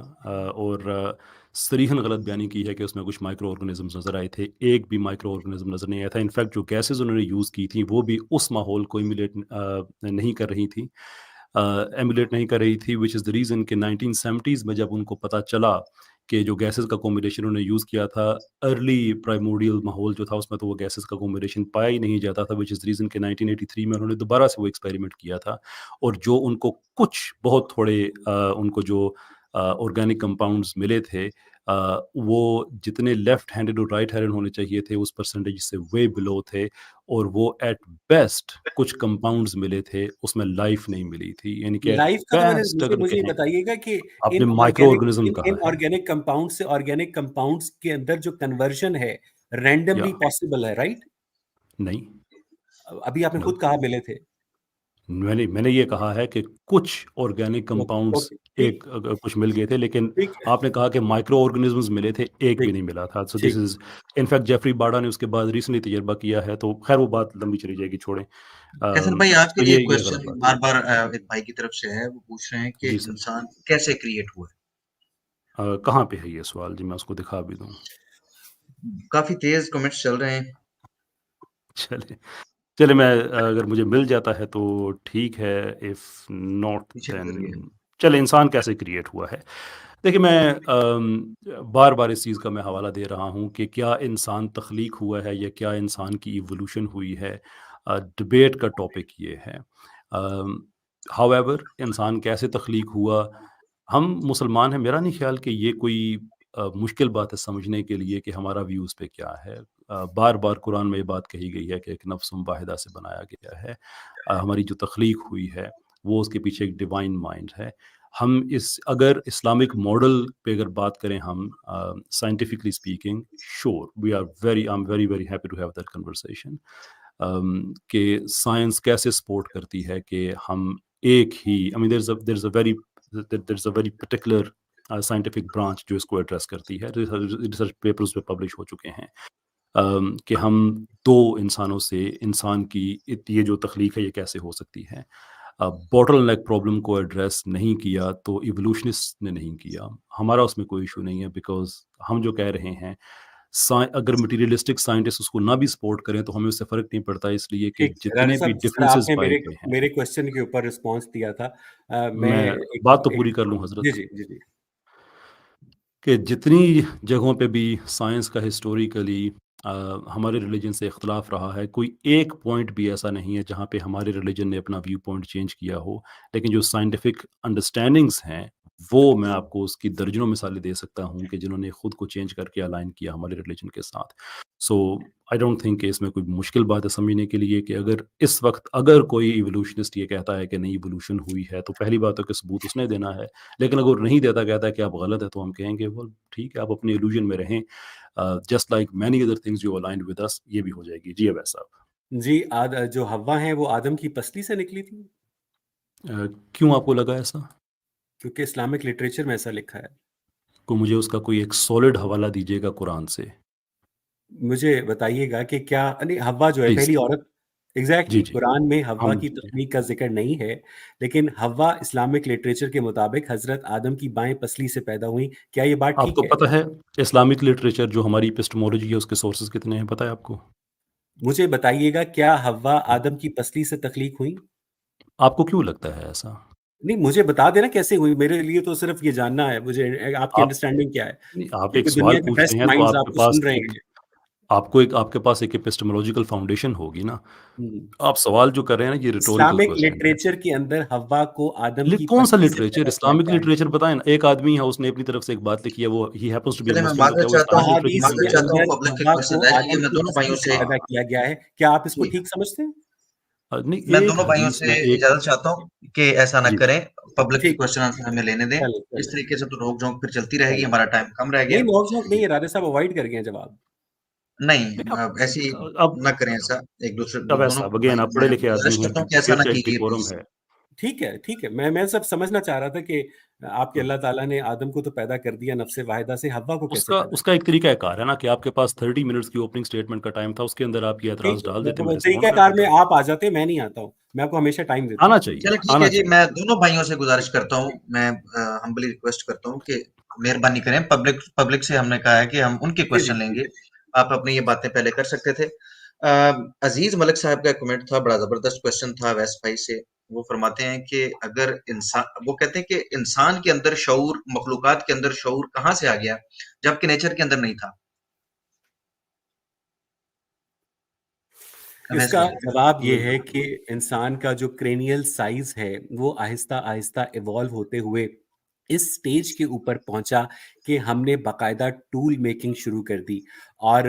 और सरीहन गलत बयानी की है कि उसमें कुछ माइक्रो ऑर्गेनिजम्स नज़र आए थे। एक भी माइक्रो ऑर्गेनिज्म नज़र नहीं आया था। इनफैक्ट जो गैसेस उन्होंने यूज़ की थी वो भी उस माहौल को इमुलेट नहीं कर रही थी, एमुलेट नहीं कर रही थी, विच इज़ द रीज़न कि 1970s में जब उनको पता चला कि जो गैसेस का कॉम्बिनेशन उन्होंने यूज़ किया था, अर्ली प्राइमोर्डियल माहौल जो था उसमें तो वो गैसेस का कॉम्बिनेशन पाया ही नहीं जाता था, विच इज़ रीज़न कि 1983 में उन्होंने दोबारा से वो एक्सपेरिमेंट किया था। और जो उनको कुछ बहुत थोड़े उनको जो ऑर्गेनिक कंपाउंड्स मिले थे, वो जितने लेफ्ट हैंडेड और राइट हैंडेड होने चाहिए थे उस परसेंटेज से वे बिलो थे। और वो एट बेस्ट कुछ कंपाउंड्स मिले थे, उसमें लाइफ नहीं मिली थी, यानी कि एट लाइफ का तो मैंने, बेस्ट मुझे अगर मुझे ये कहें। बताइएगा कि आपने माइक्रो ऑर्गेनिज्म इन कहा है। ऑर्गेनिक कंपाउंड से ऑर्गेनिक कंपाउंड्स के अंदर जो कन्वर्जन है या रैंडमली पॉसिबल है, राइट? नहीं, अभी आपने नो, खुद कहा मिले थे। मैंने मैंने ये कहा है कि कुछ ऑर्गेनिक ओके, कंपाउंड्स ओके, ठीक। कुछ मिल गए थे, लेकिन ठीक है। आपने कहा कि माइक्रो ऑर्गेनिजम्स मिले थे, एक भी ठीक। नहीं मिला था। सो दिस ठीक। इज इनफैक्ट जेफरी बाडा ने उसके बाद रिसेंटली तजर्बा किया है, तो खैर वो बात लंबी चली जाएगी, छोड़ें। कैसन भाई, आपके तो लिए एक ये गलत क्वेश्चन बात है। बार-बार एक भाई की तरफ से है, वो पूछ रहे हैं कि जी सर। इंसान कैसे क्रिएट हुआ है? कहाँ पे है ये सवाल जी, मैं उसको दिखा भी दूं। काफ़ी तेज़ कमेंट्स चल रहे हैं, चले चले मैं अगर मुझे मिल जाता है तो ठीक है, इफ़ नॉट पीछे देन नज़रिए। चले, इंसान कैसे क्रिएट हुआ है। देखिए, मैं बार-बार इस चीज़ का मैं हवाला दे रहा हूँ कि क्या इंसान तख्लीक हुआ है या क्या इंसान की इवोल्यूशन हुई है। डिबेट का टॉपिक ये है। हाउएवर इंसान कैसे तख्लीक हुआ, हम मुसलमान हैं, मेरा नहीं ख़्याल कि ये कोई मुश्किल बात है समझने के लिए कि हमारा व्यू उस पे क्या है। बार-बार कुरान में ये बात कही गई है कि एक नफ्सुम वाहिदा से बनाया गया है। हमारी जो तख्लीक हुई है, वो उसके पीछे एक डिवाइन माइंड है। हम इस अगर इस्लामिक मॉडल पे अगर बात करें हम, scientifically speaking, sure we are very I am very, very happy to have that conversation, कि साइंस कैसे सपोर्ट करती है कि हम एक ही, I mean there is a very particular scientific branch जो इसको एड्रेस करती है। रिसर्च पेपर्स पे पब्लिश हो चुके हैं, कि हम 2 इंसानों से इंसान की ये जो तख्लीक है ये कैसे हो सकती है। बॉटलनेक प्रॉब्लम को एड्रेस नहीं किया तो इवोल्यूशनिस्ट ने नहीं किया। हमारा उसमें कोई इश्यू नहीं है, बिकॉज़ हम जो कह रहे हैं, अगर मटेरियलिस्टिक साइंटिस्ट उसको ना भी सपोर्ट करें तो हमें उससे फ़र्क नहीं पड़ता, इसलिए कि ठीक, राजा जितने भी साहब, जिस तरह डिफरेंसेस आपने पाए मेरे गए हैं। मेरे क्वेश्चन के ऊपर रिस्पॉन्स दिया था, मैं मैं बात तो पूरी कर लूँ जी, हज़रत। जी, जी, जी। कि जितनी जगहों पे भी साइंस का हिस्टोरिकली हमारे रिलीजन से इख्तलाफ रहा है, कोई एक पॉइंट भी ऐसा नहीं है जहाँ पे हमारे रिलीजन ने अपना व्यू पॉइंट चेंज किया हो। लेकिन जो साइंटिफिक अंडरस्टैंडिंग्स हैं, वो मैं आपको उसकी दर्जनों मिसालें दे सकता हूँ कि जिन्होंने खुद को चेंज करके अलाइन किया हमारे रिलीजन के साथ। सो आई डोंट थिंक कि इसमें कोई मुश्किल बात है समझने के लिए कि अगर इस वक्त अगर कोई इवोल्यूशनिस्ट ये कहता है कि नहीं इवोल्यूशन हुई है, तो पहली बात है कि सबूत उसने देना है। लेकिन अगर वो नहीं देता, कहता है कि आप गलत है, तो हम कहेंगे वेल ठीक है, आप अपने इल्यूजन में रहें। Just like many other things you aligned with us, ये भी हो जाएगी। जी अवैस साहब। जी, जो हव्वा हैं वो आदम की पसली से निकली थी, क्यों आपको लगा ऐसा? क्योंकि इस्लामिक लिटरेचर में ऐसा लिखा है। को मुझे उसका कोई एक सॉलिड हवाला दीजिएगा कुरान से, मुझे बताइएगा कि क्या नहीं, हव्वा जो है प्लीज़। पहली औरत, जी, एग्ज़ैक्टली जी। कुरान में हव्वा हम की तख्लीक का ज़िक्र नहीं है, लेकिन हव्वा इस्लामिक लिटरेचर के मुताबिक हज़रत आदम की बाएँ पसली से पैदा हुईं। क्या ये बात ठीक आपको है? पता है इस्लामिक लिटरेचर जो हमारी एपिस्टेमोलॉजी है उसके सोर्सेज़ कितने हैं, पता है आपको? मुझे बताइएगा, क्या हव्वा आदम की पसली से तख्लीक हुईं? आपको क्यों लगता है ऐसा? नहीं, मुझे बता देना कैसे हुई? मेरे लिए तो सिर्फ़ ये जानना है, मुझे आपकी आप अंडरस्टैंडिंग क्या है? नहीं, आप एक क्योंकि सवाल दुनिया के पूछ रहे बेस्ट हैं तो माइंड्स आपको सुन रहे हैं। आपके पास एक एपिस्टेमोलॉजिकल फाउंडेशन होगी ना। हुँ। आप सवाल जो कर रहे हैं ना ये रिटॉरिकल इस्लामिक क्वेश्चन है। लिटरेचर के अंदर हव्वा को आदम की कौन-सा पसली से लिटरेचर? पैदा किया इस्लामिक गया है। लिटरेचर बताएँ ना, एक आदमी है उसने अपनी तरफ से एक बात लिखी है, वो ही हैपेंस टू बी अ चलिए मैं मुस्लिम, तो क्या माज़रत वो चाहता इस्लामिक हूँ लिटरेचर अहादीस बन के माज़रत गया? चाहता हूँ, अंदर पब्लिक के हव्वा को क्वेश्चन है ये आदम मैं की दोनों पसली भाइयों से से पैदा किया गया है। क्या आप इसको जी। ठीक समझते हैं? नहीं, मैं एक दोनों भाइयों हदीस से में एक इजाज़त चाहता हूँ कि ऐसा ना जी, करें, पब्लिक के ठीक है, क्वेश्चन आंसर हमें लेने दें। चलें, इस चलें, तरीके से तो रोक-झोंक फिर चलती रहेगी, चलें। हमारा टाइम कम रह गया। नहीं, नोक-झोंक नहीं है, राधे साहब अवॉइड कर गए हैं जवाब। नहीं, नहीं ऐसी अब ना करें ऐसा, एक-दूसरे अब दोनों ऐसा अब अगेन भाइयों आप को मैं पढ़े-लिखे आदमी गुज़ारिश हैं, करता हूँ कि ऐसा फेयर ना चाइल्ड कीजिए डेकोरम प्लीज़। है। ठीक है, ठीक है। मैं सब समझना चाह रहा था कि आपके हुँ। अल्लाह ताला ने आदम को तो पैदा कर दिया नफ़्स वाहिदा से, हव्वा को कैसे उसका पैदा उसका किया? एक तरीका-कार है ना कि आपके पास 30 मिनट्स की ओपनिंग स्टेटमेंट का टाइम था, उसके अंदर आप ये ठीक एतराज़ है, डाल देते, वो मैं रिस्पॉन्ड कर तरीक़ाकार में देता। आप आ जाते हैं, मैं नहीं आता हूँ। मैं आपको हमेशा टाइम देता आना हूँ। चाहिए, चलिए ठीक है आना जी, चाहिए। मैं दोनों भाइयों से गुज़ारिश करता हूँ, मैं हम्बली रिक्वेस्ट करता हूँ कि मेहरबानी करें, पब्लिक पब्लिक से हमने कहा है कि हम उनके जी, जी, क्वेश्चन ठीक लेंगे। है। आप अपनी ये बातें पहले कर सकते थे। अज़ीज़ मलिक साहब का एक कमेंट था, बड़ा ज़बरदस्त क्वेश्चन था अवैस भाई से। वो फरमाते हैं कि अगर वो कहते हैं कि इंसान के अंदर शऊर, मखलूक़ात के अंदर शऊर कहाँ से आ गया, जबकि नेचर के अंदर नहीं था? अवैस इसका भाई। जवाब ये है कि इंसान का जो क्रेनियल साइज़ है, वो आहिस्ता-आहिस्ता इवॉल्व होते हुए इस स्टेज के ऊपर पहुँचा कि हमने बाकायदा टूल मेकिंग शुरू कर दी। और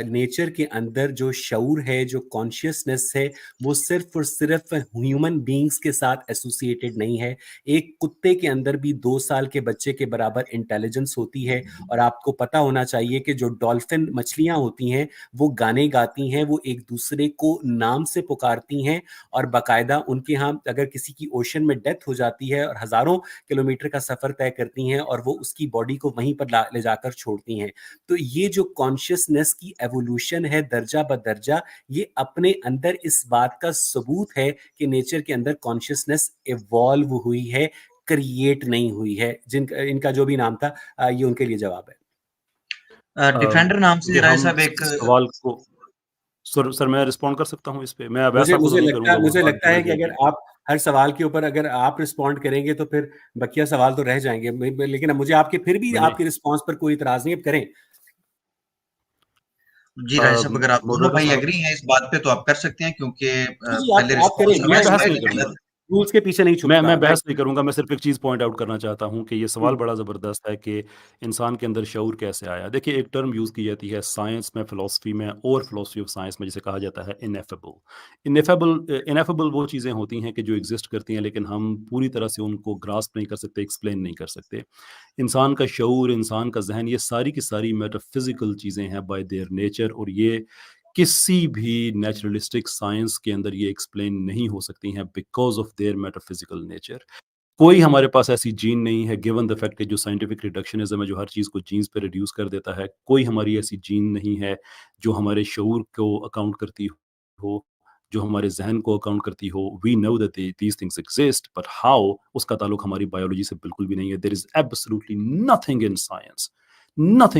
नेचर के अंदर जो शऊर है, जो कॉन्शियसनेस है, वो सिर्फ़ और सिर्फ़ ह्यूमन बीइंग्स के साथ एसोसिएटेड नहीं है। एक कुत्ते के अंदर भी 2 साल के बच्चे के बराबर इंटेलिजेंस होती है। और आपको पता होना चाहिए कि जो डॉल्फ़िन मछलियाँ होती हैं, वो गाने गाती हैं, वो एक-दूसरे को नाम से पुकारती हैं, और बाकायदा उनके यहाँ अगर किसी की ओशन में डेथ हो जाती है और हज़ारों किलोमीटर का सफ़र तय करती हैं, और वो उसकी बॉडी को वहीं पर ले जाकर छोड़ती हैं। तो ये जो कॉन्शियसनेस की एवोल्यूशन है दर्जा बदर्जा, ये अपने अंदर इस बात का सबूत है कि नेचर के अंदर कॉन्शियसनेस इवॉल्व हुई है, क्रिएट नहीं हुई है। इनका जो भी नाम था, ये उनके लिए जवाब है। डिफेंडर नाम से ये राय हम साहब एक सवाल को सर मैं रिस्पॉन्ड कर सकता हूँ इस पे? मैं अवैस मुझे साहब को तो मुझे नहीं लगता है करूँगा, वो मुझे बात लगता बिगड़ है कि अगर जाएगी। आप हर सवाल के ऊपर अगर आप रिस्पॉन्ड करेंगे तो फिर बकिया सवाल तो रह जाएँगे। लेकिन अब मुझे आपके फिर भी मैंने आपके रिस्पॉन्स पर कोई इतराज़ नहीं, अब करें। जी, राय साहब अगर आप दोनों मॉडरेटर भाई साहब एग्री हैं इस बात पे तो आप कर सकते हैं क्योंकि जी, जी, पहले आप करें। रिस्पॉन्स मैं अवैस बहस भाई नहीं ने करूँगा। किया था। रूल्स के पीछे नहीं छुपता। मैं बहस राइट। नहीं करूँगा, मैं सिर्फ़ एक चीज़ पॉइंट आउट करना चाहता हूँ कि ये सवाल हुँ, बड़ा ज़बरदस्त है कि इंसान के अंदर शऊर कैसे आया? देखिए, एक टर्म यूज़ की जाती है साइंस में, फ़िलॉसफ़ी में और फ़िलॉसफ़ी ऑफ साइंस में जिसे कहा जाता है इनेफेबल। इनेफेबल वो चीज़ें होती हैं कि जो एग्ज़िस्ट करती हैं लेकिन हम पूरी तरह से उनको ग्रास्प नहीं कर सकते, एक्सप्लेन नहीं कर सकते। इंसान का शऊर, इंसान का ज़हन, ये सारी की सारी मेटाफ़िज़िकल चीज़ें हैं बाय देयर नेचर, और ये किसी भी नेचरलिस्टिक साइंस के अंदर ये एक्सप्लेन नहीं हो सकती हैं बिकॉज़ ऑफ देयर मेटाफ़िज़िकल नेचर। कोई हमारे पास ऐसी जीन नहीं है, गिवन द फैक्ट कि जो साइंटिफिक रिडक्शनिज़्म है जो हर चीज़ को जीन्स पे रिड्यूस कर देता है, कोई हमारी ऐसी जीन नहीं है जो हमारे शऊर को अकाउंट करती हो, जो हमारे ज़हन को अकाउंट करती हो। We know that these things exist, but how, उसका ताल्लुक हमारी बायोलॉजी से बिल्कुल भी नहीं है। There is absolutely nothing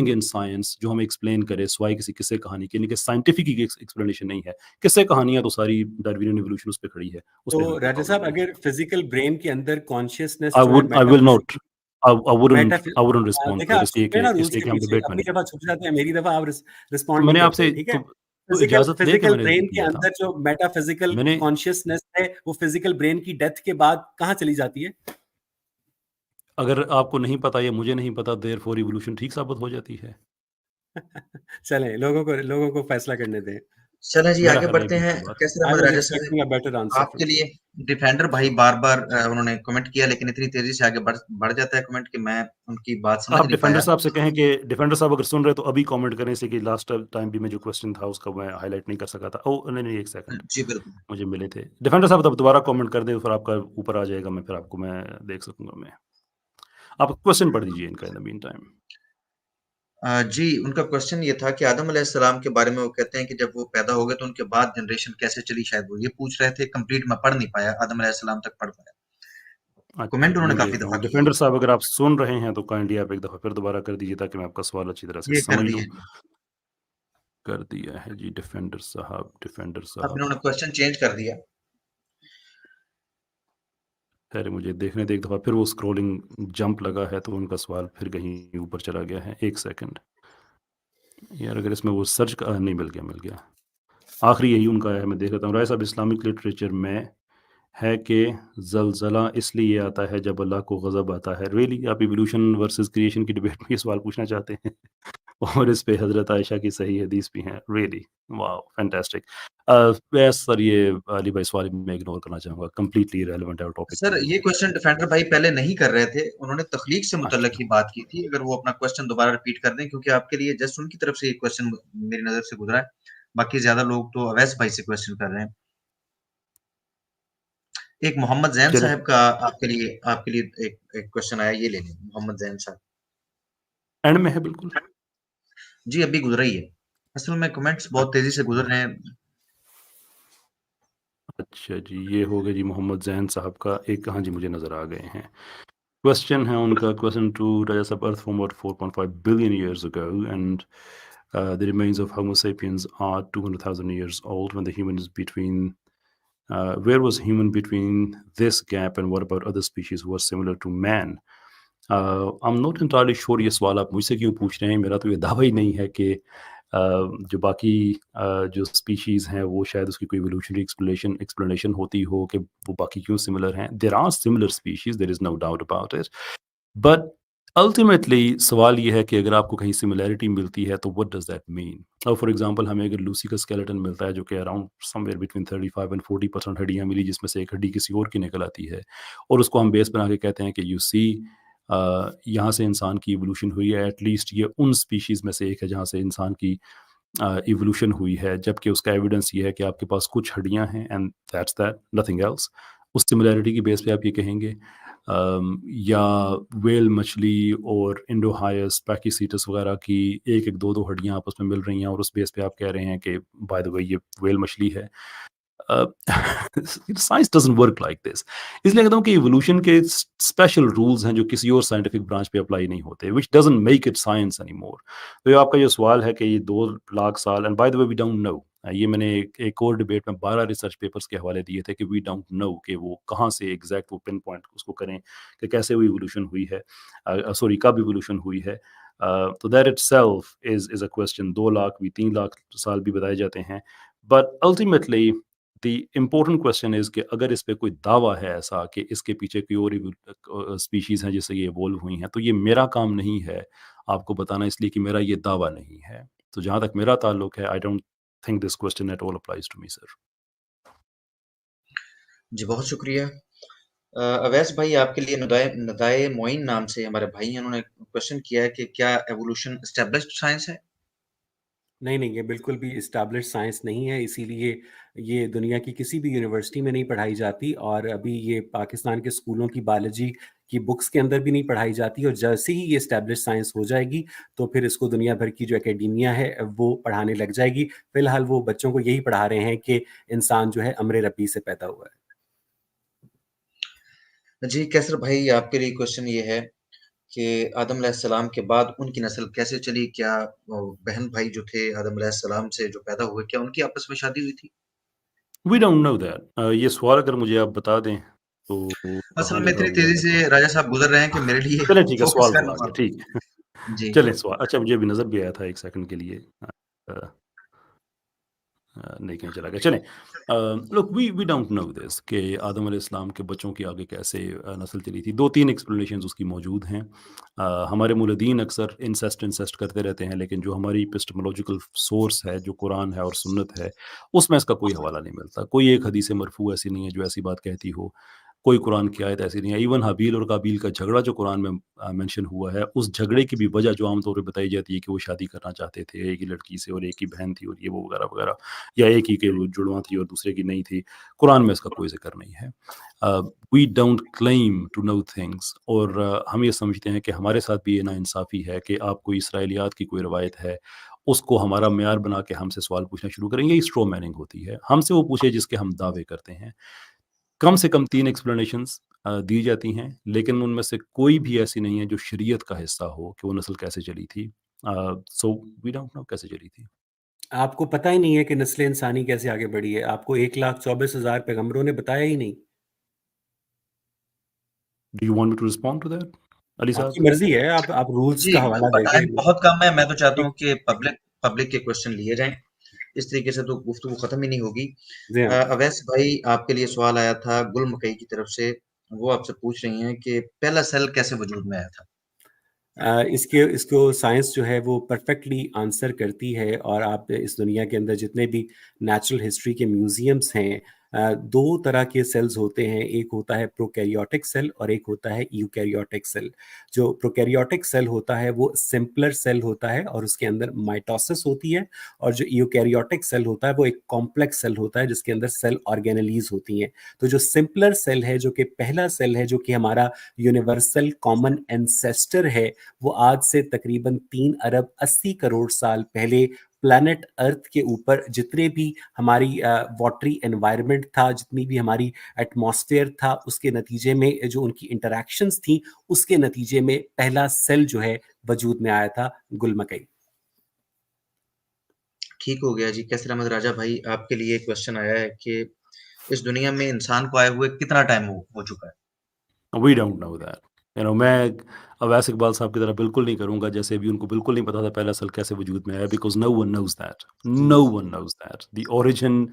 in science जो हमें एक्सप्लेन करे सिवाय किसी किस्से कहानी के, यानी कि साइंटिफिक एक्सप्लेनेशन नहीं है। किस्से कहानियाँ तो सारी डार्विनियन इवोल्यूशन उस पे खड़ी है, उसमें हमें तो कोई राजा प्रॉब्लम साहब, नहीं है। अगर फिज़िकल ब्रेन के अंदर कॉन्शियसनेस जो है I will not मेटाफि I wouldn't respond देखा, to it, आप छुप रहे हैं ना रूल्स इसलिए के कि हम पीछे, डिबेट में अपनी नहीं। दफ़ा छुप जाते हैं, मेरी दफ़ा आप तो रिस्पॉन्ड नहीं मैंने करते, आपसे ठीक है? तो इजाज़त लेके फिज़िकल मैंने ब्रेन के किया था। अंदर जो मेटाफिज़िकल मैंने कॉन्शियसनेस है, वो फिज़िकल ब्रेन की डेथ के बाद कहाँ चली जाती है? अगर आपको नहीं पता या मुझे नहीं पता, देयरफॉर इवोल्यूशन ठीक साबित हो जाती है। चलें, लोगों को फैसला करने दें। चलें जी, मेरा आगे ख्याल है बढ़ते बिल्कुल हैं। बात कैसर आई अहमद वाज राजा साहब, एक्सपेक्टिंग अ बेटर आंसर आपके फ्रॉम लिए यू। डिफेंडर भाई बार-बार उन्होंने कमेंट किया, लेकिन इतनी तेज़ी से आगे बढ़ बढ़ जाता है कमेंट कि मैं उनकी बात समझ आप नहीं डिफेंडर पाया। साहब से कहें कि डिफेंडर साहब अगर सुन रहे हैं तो अभी कमेंट करें, इसलिए कि लास्ट टाइम भी मैं जो क्वेश्चन था उसका मैं हाईलाइट नहीं कर सका था। ओह! नहीं, 1 सेकंड जी, बिल्कुल। मुझे मिले थे। डिफेंडर साहब तब दोबारा कमेंट कर दें, फिर आपका ऊपर आ जाएगा, मैं फिर आपको मैं देख सकूँगा मैं। आप क्वेश्चन पढ़ दीजिए इनका इन द मीन टाइम। जी, उनका क्वेश्चन ये था कि आदम अलैहिस्सलाम के बारे में वो कहते हैं कि जब वो पैदा हो गए तो उनके बाद जनरेशन कैसे चली, शायद वो ये पूछ रहे थे। कंप्लीट मैं पढ़ नहीं पाया, आदम अलैहिस्सलाम तक पढ़ पाया। अच्छा कमेंट जी, उन्होंने मुझे काफ़ी दफ़ा किया। डिफेंडर साहब अगर आप सुन रहे हैं तो काइंडली आप एक दफ़ा फिर दोबारा कर दीजिए ताकि मैं आपका सवाल अच्छी तरह से ये कर समझ लूँ। दिया जी। कर दिया है जी डिफेंडर साहब, डिफेंडर अब साहब। इन्होंने क्वेश्चन चेंज कर दिया। खैर मुझे देखने दें एक दफ़ा, फिर वो स्क्रॉलिंग जंप लगा है तो उनका सवाल फिर कहीं ऊपर चला गया है। 1 सेकंड। यार अगर इसमें वो सर्च का नहीं, मिल गया, मिल गया। आखिरी यही उनका है, मैं देख लेता हूँ। राय साहब, इस्लामिक लिटरेचर में है कि ज़लज़ला इसलिए आता है जब अल्लाह को ग़ज़ब आता है। रियली आप इवोल्यूशन वर्सेस क्रिएशन की डिबेट में ये सवाल पूछना चाहते हैं? और इस पे हज़रत आयशा की सही हदीस भी हैं। Really wow fantastic. बस सर ये अली भाई सवाल मैं इग्नोर करना चाहूँगा, कंप्लीटली इर्रेलेवेंट है और टॉपिक पे सर, नहीं ये है। क्वेश्चन डिफेंडर भाई पहले नहीं कर रहे थे। उन्होंने तख्लीक से मुतल्लिक अच्छा, ही बात की थी। अगर वो अपना क्वेश्चन दोबारा रिपीट कर दें, क्योंकि आपके लिए जस्ट उनकी तरफ से ये क्वेश्चन मेरी नज़र से गुज़रा है। बाकी ज़्यादा लोग तो अवैस भाई से क्वेश्चन कर रहे हैं। एक मोहम्मद ज़ैन चलें साहब का आपके लिए एक एक क्वेश्चन आया, ये ले लें, मोहम्मद ज़ैन साहब। एंड में है बिल्कुल। जी, अभी गुज़रा ही है। असल में कमेंट्स बहुत तेज़ी से गुज़र रहे हैं। अच्छा जी, ये हो गया जी मोहम्मद ज़ैन साहब का एक। हाँ जी, मुझे नज़र आ गए हैं। क्वेश्चन है उनका, क्वेश्चन टू राजा साहब, earth formed about 4.5 billion years ago and the remains of Homo sapiens are 200,000 years old when the human is between where was human between this gap and what about other species who are similar to man? I'm not entirely sure ये सवाल आप मुझसे क्यों पूछ रहे हैं। मेरा तो ये दावा ही नहीं है कि जो बाकी जो स्पीशीज़ हैं वो शायद उसकी कोई एवोल्यूशनरी एक्सप्लेनेशन होती हो कि वो बाकी क्यों सिमिलर हैं। There are similar species, there is no doubt about it. But ultimately सवाल ये है कि अगर आपको कहीं सिमिलैरिटी मिलती है तो व्हाट डज़ दैट मीन? और फॉर एग्ज़ाम्पल हमें अगर लूसी का स्केलेटन मिलता है जो कि अराउंड समवेयर बिटवीन 35 एंड 40% हड्डियाँ मिली जिसमें से एक हड्डी किसी और की निकल आती है और उसको हम बेस बना के कहते हैं कि यू सी यहाँ से इंसान की इवोल्यूशन हुई है। एटलीस्ट ये उन स्पीशीज़ में से एक है जहाँ से इंसान की इवोल्यूशन हुई है, जबकि उसका एविडेंस ये है कि आपके पास कुछ हड्डियाँ हैं and that's that, nothing else. उस सिमिलैरिटी की बेस पे आप ये कहेंगे। या व्हेल मछली और इंडोहायस, पैकीसीटस वगैरह की 1-1, 2-2 हड्डियाँ आपस में मिल रही हैं और उस बेस पे आप कह रहे हैं कि बाय द वे ये व्हेल मछली है। Uh, science doesn't work like this. इसलिए कहता हूँ कि इवोल्यूशन के स्पेशल रूल्स हैं जो किसी और साइंटिफिक ब्रांच पे अप्लाई नहीं होते, which doesn't make it science anymore. तो ये आपका जो सवाल है कि ये 2 लाख साल, and by the way we don't know. ये मैंने एक और डिबेट में 12 रिसर्च पेपर्स के हवाले दिए थे कि वी डोंट नो कि वो कहाँ से एग्ज़ैक्ट वो पिन पॉइंट उसको करें कि कैसे वो इवोल्यूशन हुई है। सॉरी, कब इवोल्यूशन हुई है। तो that itself is a question. 2 lakh भी, 3 लाख साल भी बताए जाते हैं। But ultimately the important question is कि अगर इस पे कोई दावा है ऐसा कि इसके पीछे कोई और स्पीशीज़ हैं जिससे ये इवॉल्व हुई हैं, तो ये मेरा काम नहीं है आपको बताना, इसलिए कि मेरा ये दावा नहीं है। तो जहाँ तक मेरा ताल्लुक है, I don't think this question at all applies to me sir. जी, बहुत शुक्रिया। अवैस भाई, आपके लिए नदाए नदाए मोइन नाम से हमारे भाई हैं, उन्होंने क्वेश्चन किया है कि क्या एवोल्यूशन एस्टेब्लिश्ड साइंस है? नहीं, नहीं, ये बिल्कुल भी एस्टैब्लिश्ड साइंस नहीं है, इसीलिए ये दुनिया की किसी भी यूनिवर्सिटी में नहीं पढ़ाई जाती और अभी ये पाकिस्तान के स्कूलों की बायोलॉजी की बुक्स के अंदर भी नहीं पढ़ाई जाती और जैसे ही ये एस्टैब्लिश्ड साइंस हो जाएगी, तो फिर इसको दुनिया भर की जो एकेडेमिया है, वो पढ़ाने लग जाएगी। फिलहाल वो बच्चों को यही पढ़ा रहे हैं कि इंसान जो है अम्र रब्बी से पैदा हुआ है। जी, कैसर भाई, आपके लिए क्वेश्चन ये है कि आदम अलैहिस्सलाम के बाद उनकी नस्ल कैसे चली? क्या बहन भाई जो थे आदम अलैहिस्सलाम से जो पैदा हुए, क्या उनकी आपस में शादी हुई थी? We don't know that. ये सवाल अगर मुझे आप बता दें तो असल कहाँ में लिखा इतनी हुआ तेज़ी है तो से राजा साहब गुज़र रहे हैं कि मेरे लिए चलें ठीक है, फ़ोकस सवाल तो करना आ गया, बहुत। ठीक है। जी। चलें सवाल, अच्छा मुझे अभी नज़र भी आया था 1 सेकंड के लिए। नहीं कहीं चला गया। चलें, look we don't know this कि आदम अलैहिस्सलाम के बच्चों की आगे कैसे नस्ल चली थी। 2-3 एक्सप्लेनेशंस उसकी मौजूद हैं। हमारे मूलदीन अक्सर इंसेस्ट करते रहते हैं, लेकिन जो हमारी एपिस्टेमोलॉजिकल सोर्स है, जो कुरान है और सुन्नत है, उसमें इसका कोई हवाला नहीं मिलता। कोई एक हदीस मरफ़ू ऐसी नहीं है जो ऐसी बात कहती हो। कोई कुरान की आयत ऐसी नहीं है। इवन हाबील और काबील का झगड़ा जो कुरान में मेंशन हुआ है, उस झगड़े की भी वजह जो आम तौर पे बताई जाती है कि वो शादी करना चाहते थे एक ही लड़की से और एक ही बहन थी और ये वो वगैरह-वगैरह, या एक ही के जुड़वाँ थी और दूसरे की नहीं थी। कुरान में इसका कोई ज़िक्र नहीं है। We don't claim to know things, और हम ये समझते हैं कि हमारे साथ भी ये नाइंसाफ़ी है कि आप कोई इसराइलियात की कोई रवायत है, उसको हमारा मेयार बना के हमसे सवाल पूछना शुरू करेंगे। ये स्ट्रॉ मैनिंग होती है। हमसे वो पूछे जिसके हम दावे करते हैं। कम से कम 3 एक्सप्लेनेशंस दी जाती हैं, लेकिन उनमें से कोई भी ऐसी नहीं है जो शरीयत का हिस्सा हो कि वो नस्ल कैसे चली थी। सो वी डोंट नो कैसे चली थी। आपको पता ही नहीं है कि नस्ल इंसानी कैसे आगे बढ़ी है। आपको 1,24,000 पैगंबरों ने बताया ही नहीं। Do you want me to respond to that, Ali sahab? आपकी मर्जी है, आप रूल्स जी, का हवाला देंगे। टाइम बहुत कम है। मैं तो चाहता ठीक, हूँ कि पब्लिक पब्लिक के क्वेश्चन लिए जाएँ। इस तरीके से तो गुफ्तगू खत्म ही नहीं होगी। जी हाँ। अवैस भाई, आपके लिए सवाल आया था गुल मकई की तरफ से। वो आपसे पूछ रही हैं कि पहला सेल कैसे वजूद में आया था? इसको साइंस जो है वो परफेक्टली आंसर करती है, और आप इस दुनिया के अंदर जितने भी नेचुरल हिस्ट्री के म्यूजियम्स हैं, दो तरह के सेल्स होते हैं। एक होता है प्रोकैरियोटिक सेल और एक होता है यूकैरियोटिक सेल। जो प्रोकैरियोटिक सेल होता है वो सिंपलर सेल होता है और उसके अंदर माइटोसिस होती है, और जो यूकैरियोटिक सेल होता है वो एक कॉम्प्लेक्स सेल होता है जिसके अंदर सेल ऑर्गेनेलीज होती हैं। तो जो सिंपलर सेल है, जो कि पहला सेल है, जो कि हमारा यूनिवर्सल कॉमन एंसेस्टर है, वो आज से तकरीबन 3 अरब 80 करोड़ साल पहले प्लैनेट अर्थ के ऊपर जितने भी हमारी वाटरी एनवायरनमेंट था, जितनी भी हमारी एटमॉस्फेयर था, उसके नतीजे में जो उनकी इंटरैक्शंस थी, उसके नतीजे में पहला सेल जो है वजूद में आया था, गुलमकई। ठीक हो गया जी। कैसर अहमद राजा भाई, आपके लिए क्वेश्चन आया है कि इस दुनिया में इंसान को आए हुए कितना टाइम हो चुका है? We don't know that. मैं अवैस इकबाल साहब की तरह बिल्कुल नहीं करूँगा, जैसे अभी उनको बिल्कुल नहीं पता था पहला सेल कैसे वजूद में आया, because no one knows that. No one knows that. The origin,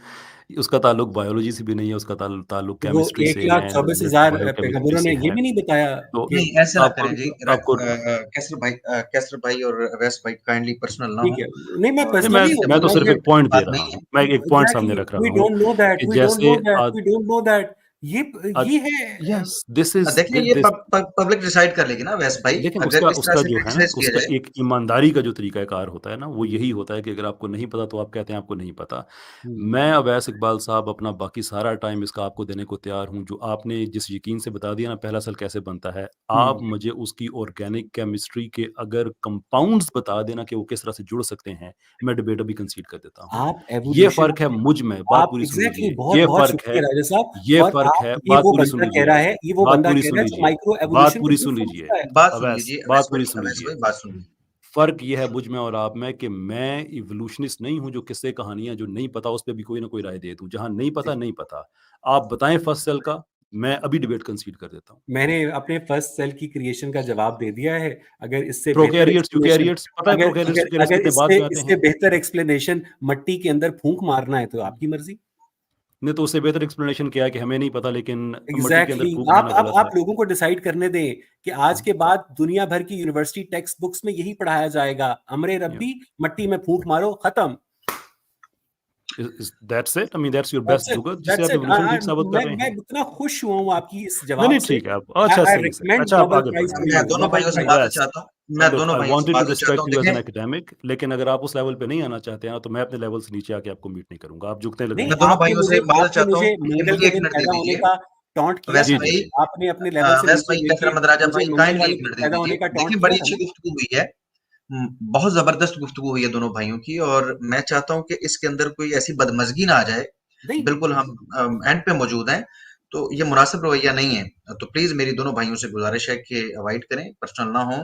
उसका ताल्लुक बायोलॉजी से भी नहीं है, उसका ताल्लुक वो केमिस्ट्री एक से लाख है, चौबीस रिलेटेड हजार बायोकेमिस्ट्री पैगंबरों ने से ये है। भी नहीं बताया तो कि नहीं, ऐसे ना आपको करें जी। आपको कैसर भाई और अवैस भाई काइंडली पर्सनल ना ठीक हो। है। नहीं, मैं और नहीं, मैं पर्सनली मैं तो मुझे सिर्फ़ ये एक पॉइंट दे बात रहा नहीं है। हूँ। मैं एक पॉइंट सामने एग्जैक्टली, रख रहा वी हूँ डोंट नो दैट, कि वी डोंट नो जैसे दैट, आज वी डोंट नो दैट। ये ये है यस, दिस इज़ देखिए, ये पब्लिक डिसाइड कर लेगी ना अवैस भाई, लेकिन अगर उसका इस तरह उसका से जो है ना, क्रिटिसाइज़ किया उसका जाए। एक ईमानदारी का जो तरीक़ाकार होता है ना, वो यही होता है कि अगर आपको नहीं पता तो आप कहते हैं आपको नहीं पता। हम्म, मैं अवैस इकबाल साहब अपना बाकी सारा टाइम इसका आपको देने को तैयार हूँ। जो आपने जिस यकीन से बता दिया ना पहला सेल कैसे बनता है, आप हम्म। मुझे उसकी ऑर्गेनिक केमिस्ट्री के अगर कंपाउंड्स बता देना कि वो किस तरह से जुड़ सकते हैं, मैं डिबेट अभी कंसीड कर देता हूँ। आप ये एवोल्यूशन फ़र्क है मुझ में, बात आप पूरी सुन एग्जैक्टली लीजिए। बहुत बहुत शुक्रिया राजा साहब। ये और फ़र्क आप है, ये बात वो पूरी सुन बंदा कह लीजिए रहा आप। है, ये वो बात बंदा पूरी कह सुन रहा है जो लीजिए। माइक्रो बात एवोल्यूशन को पूरी झूठ सुन लीजिए। समझता है। बात सुन अवैस, लीजिए बात अवैस पूरी भाई, सुन अवैस लीजिए। भाई बात सुन लीजिए। फ़र्क ये है मुझ में और आप में कि मैं इवोल्यूशनिस्ट नहीं हूँ जो किस्से कहानियाँ जो नहीं पता उस पे भी कोई ना कोई राय दे दूँ। जहाँ नहीं जी। पता, नहीं पता। आप बताएँ फर्स्ट सेल का, मैं अभी डिबेट कंसीड कर देता हूँ। मैंने अपने फर्स्ट सेल की क्रिएशन का जवाब दे दिया है। अगर इससे बेहतर प्रोकैरियोट्स, एक्सप्लेनेशन, यूकैरियोट्स, पता है अगर प्रोकैरियोट्स, अगर यूकैरियोट्स अगर कितने बाद इससे में आते इससे हैं? बेहतर एक्सप्लेनेशन मट्टी के अंदर फूंक मारना है तो आपकी मर्जी। नहीं तो उससे बेहतर एक्सप्लेनेशन क्या है कि हमें नहीं पता लेकिन मट्टी के अंदर एग्जैक्टली फूँक आप मारना आप गलत है। आप लोगों को डिसाइड करने दें कि आज के बाद दुनिया भर की यूनिवर्सिटी टेक्स्ट बुक्स में यही पढ़ाया जाएगा, अमरे या रब्बी मट्टी में फूंक मारो, खत्म। Is that's it? I mean that's your best that's it, जुगत जिससे दैट्स आप इट। इवोल्यूशन ठीक साबित कर रहे मैं हैं? इतना खुश हुआ हूँ आपकी इस नहीं, जवाब नहीं से। ठीक है आप अच्छा आई सही, सही। रिकमेंड अच्छा आप नोबेल आगे प्राइज बढ़ें। टू मैं यू, दोनों नोबेल भाइयों से प्राइज। बादल अवैस, चाहता हूँ। मैं लुक दोनों आई भाइयों से वांटेड टू बादल चाहता रिस्पेक्ट हूँ। यू एज़ एन देखें, एकेडमिक, लेकिन अगर आप उस लेवल पे नहीं आना चाहते हैं, तो मैं अपने लेवल से नीचे आके आपको मीट नहीं करूँगा। आप झुकने लग नहीं, रहे मैं हैं। दोनों भाइयों से बादल आपने चाहता हूँ मुझे कि मंगल मुझे के 1 दिन मिनट दे पैदा होने दीजिए। का टॉन्ट किया अवैस जी, था। जी, भाई, जी। आपने अपने लेवल से अवैस नीचे भाई, कैसर लेके अहमद राजा मुझे भाई, मंगल काइंडली वाले 1 दिन मिनट दे पैदा होने दीजिए। का टॉन्ट देखिए, किया बड़ी था अच्छी ना। गुफ्तगू हुई है। बहुत ज़बरदस्त गुफ्तगू हुई है दोनों भाइयों की, और मैं चाहता हूँ कि इसके अंदर कोई ऐसी बदमज़गी ना आ जाए। नहीं, बिल्कुल हम एंड पे मौजूद हैं, तो ये मुनासिब रवैया नहीं है। तो प्लीज़ मेरी दोनों भाइयों से गुज़ारिश है कि अवॉइड करें, पर्सनल ना हों।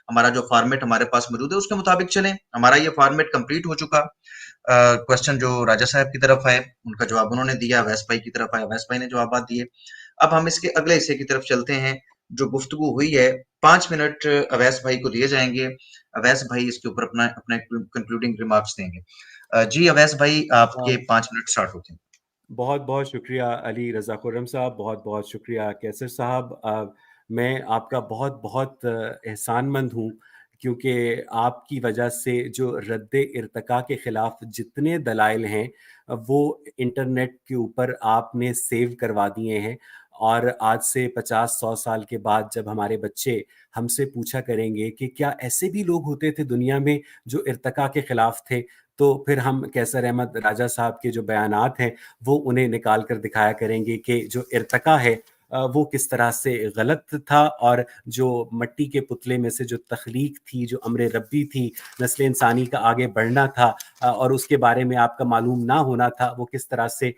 हमारा जो फ़ॉर्मेट हमारे पास मौजूद है, उसके मुताबिक चलें। हमारा ये फ़ॉर्मेट कंप्लीट हो चुका। क्वेश्चन जो राजा साहब की तरफ है, उनका जवाब उन्होंने दिया, अवैस भाई की तरफ आया, अवैस भाई ने जवाबात दिए। अब हम इसके अगले हिस्से की तरफ चलते हैं। जो गुफ्तगू हुई है, 5 मिनट अवैस भाई को दिए जाएँगे। अवैस भाई इसके ऊपर अपना अपना कंक्लूडिंग रिमार्क्स देंगे। जी अवैस भाई आपके हाँ। 5 मिनट स्टार्ट होते हैं। बहुत-बहुत शुक्रिया अली रज़ा खुर्रम साहब, बहुत-बहुत शुक्रिया कैसर साहब। मैं आपका बहुत-बहुत एहसानमंद हूँ क्योंकि आपकी वजह से जो रद्द-ए-इर्तिका के ख़िलाफ़ जितने दलाइल हैं वो इंटरनेट के ऊपर आपने सेव करवा दिए हैं। और आज से 50-100 साल के बाद जब हमारे बच्चे हमसे पूछा करेंगे कि क्या ऐसे भी लोग होते थे दुनिया में जो इर्तिका के ख़िलाफ़ थे? तो फिर हम कैसर अहमद राजा साहब के जो बयानात हैं वो उन्हें निकाल कर दिखाया करेंगे कि जो इर्तिका है वो किस तरह से गलत था और जो मट्टी के पुतले में से जो तख्लीक थी, जो अम्र रब्बी थी, नस्ल इंसानी का आगे बढ़ना था और उसके बारे में आपका मालूम ना होना था, वो किस तरह से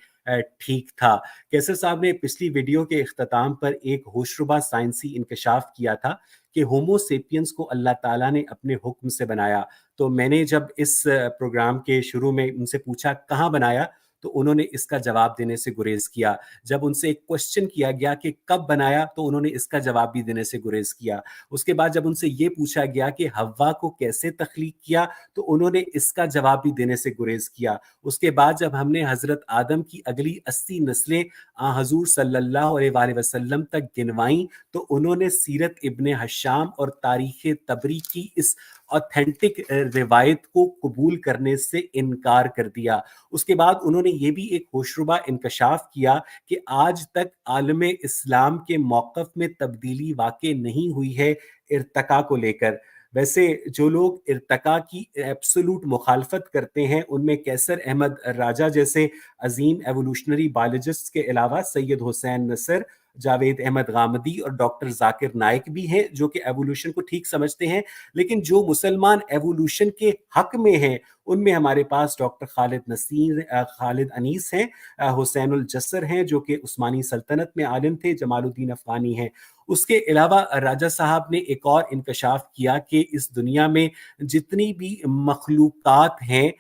ठीक था। कैसर साहब ने पिछली वीडियो के इख्तिताम पर एक होशरुबा साइंसी इंकशाफ किया था कि होमो सेपियंस को अल्लाह ताला ने अपने हुक्म से बनाया। तो मैंने जब इस प्रोग्राम के शुरू में उनसे पूछा कहाँ बनाया, तो उन्होंने इसका जवाब देने से गुरेज किया। जब उनसे एक क्वेश्चन किया गया कि कब बनाया, तो उन्होंने इसका जवाब भी देने से गुरेज किया। उसके बाद जब उनसे ये पूछा गया कि हव्वा को कैसे तख्लीक किया, तो उन्होंने इसका जवाब भी देने से गुरेज किया। उसके बाद जब हमने हजरत आदम की अगली 80 नस्लें हजूर सल्लल्लाहु अलैहि वसल्लम तक गिनवाई, तो उन्होंने सीरत इब्ने हशाम और तारीख तबरी की इस ऑथेंटिक रिवायत को कबूल करने से इनकार कर दिया। उसके बाद उन्होंने ये भी एक होशरुबा इंकशाफ किया कि आज तक आलम इस्लाम के मौक़िफ़ में तब्दीली वाक़ई नहीं हुई है इर्तिका को लेकर। वैसे जो लोग इर्तिका की एब्सोल्यूट मुखालफत करते हैं, उनमें कैसर अहमद राजा जैसे अज़ीम एवोल्यूशनरी बायोलॉजिस्ट के अलावा सैयद हुसैन नसर, जावेद अहमद गामदी और डॉक्टर जाकिर नाइक भी हैं, जो कि एवोल्यूशन को ठीक समझते हैं। लेकिन जो मुसलमान एवोल्यूशन के हक में हैं, उनमें हमारे पास डॉक्टर खालिद अनीस हैं, हुसैनुल जस्सर हैं जो कि उस्मानी सल्तनत में आलिम थे, जमालुद्दीन अफ़गानी हैं। उसके अलावा राजा साहब ने एक और इंकशाफ किया कि इस दुनिया में जितनी भी मखलूक़ात हैं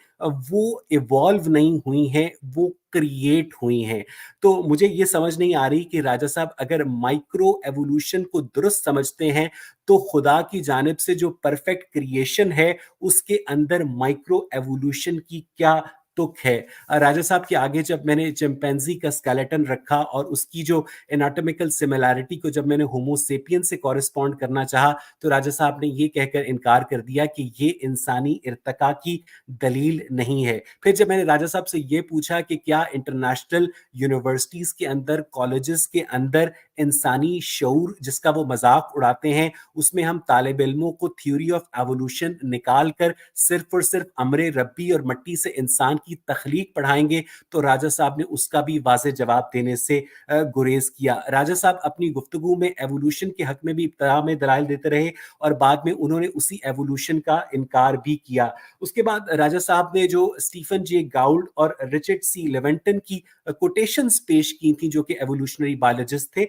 वो इवॉल्व नहीं हुई हैं, वो क्रिएट हुई हैं। तो मुझे ये समझ नहीं आ रही कि राजा साहब अगर माइक्रो एवोल्यूशन को दुरुस्त समझते हैं, तो खुदा की जानिब से जो परफेक्ट क्रिएशन है, उसके अंदर माइक्रो एवोल्यूशन की क्या तुक है? राजा साहब के आगे जब मैंने चिंपैंज़ी का स्केलेटन रखा और उसकी जो एनाटॉमिकल सिमिलैरिटी को जब मैंने होमो सेपियंस से कॉरेस्पॉन्ड करना चाहा, तो राजा साहब ने ये कहकर इनकार कर दिया कि ये इंसानी इर्तिका की दलील नहीं है। फिर जब मैंने राजा साहब से ये पूछा कि क्या इंटरनेशनल यूनिवर्सिटीज़ के अंदर, कॉलेजेस के अंदर इंसानी शऊर जिसका वो मज़ाक उड़ाते हैं, उसमें हम तालिब इल्मों को थ्योरी ऑफ एवोल्यूशन निकाल कर सिर्फ और सिर्फ अमरे रब्बी और मट्टी से इंसान की तख्लीक पढ़ाएंगे, तो राजा साहब ने उसका भी वाज़ेह जवाब देने से गुरेज किया। राजा साहब अपनी गुफ्तगू में एवोल्यूशन के हक में भी इब्तदा में दलाइल देते रहे और बाद में उन्होंने उसी एवोल्यूशन का इनकार भी किया। उसके बाद राजा साहब ने जो स्टीफन जे गाउल्ड और रिचर्ड सी लेवेंटन की कोटेशंस पेश की थी, जो कि एवोल्यूशनरी बायोलॉजिस्ट थे,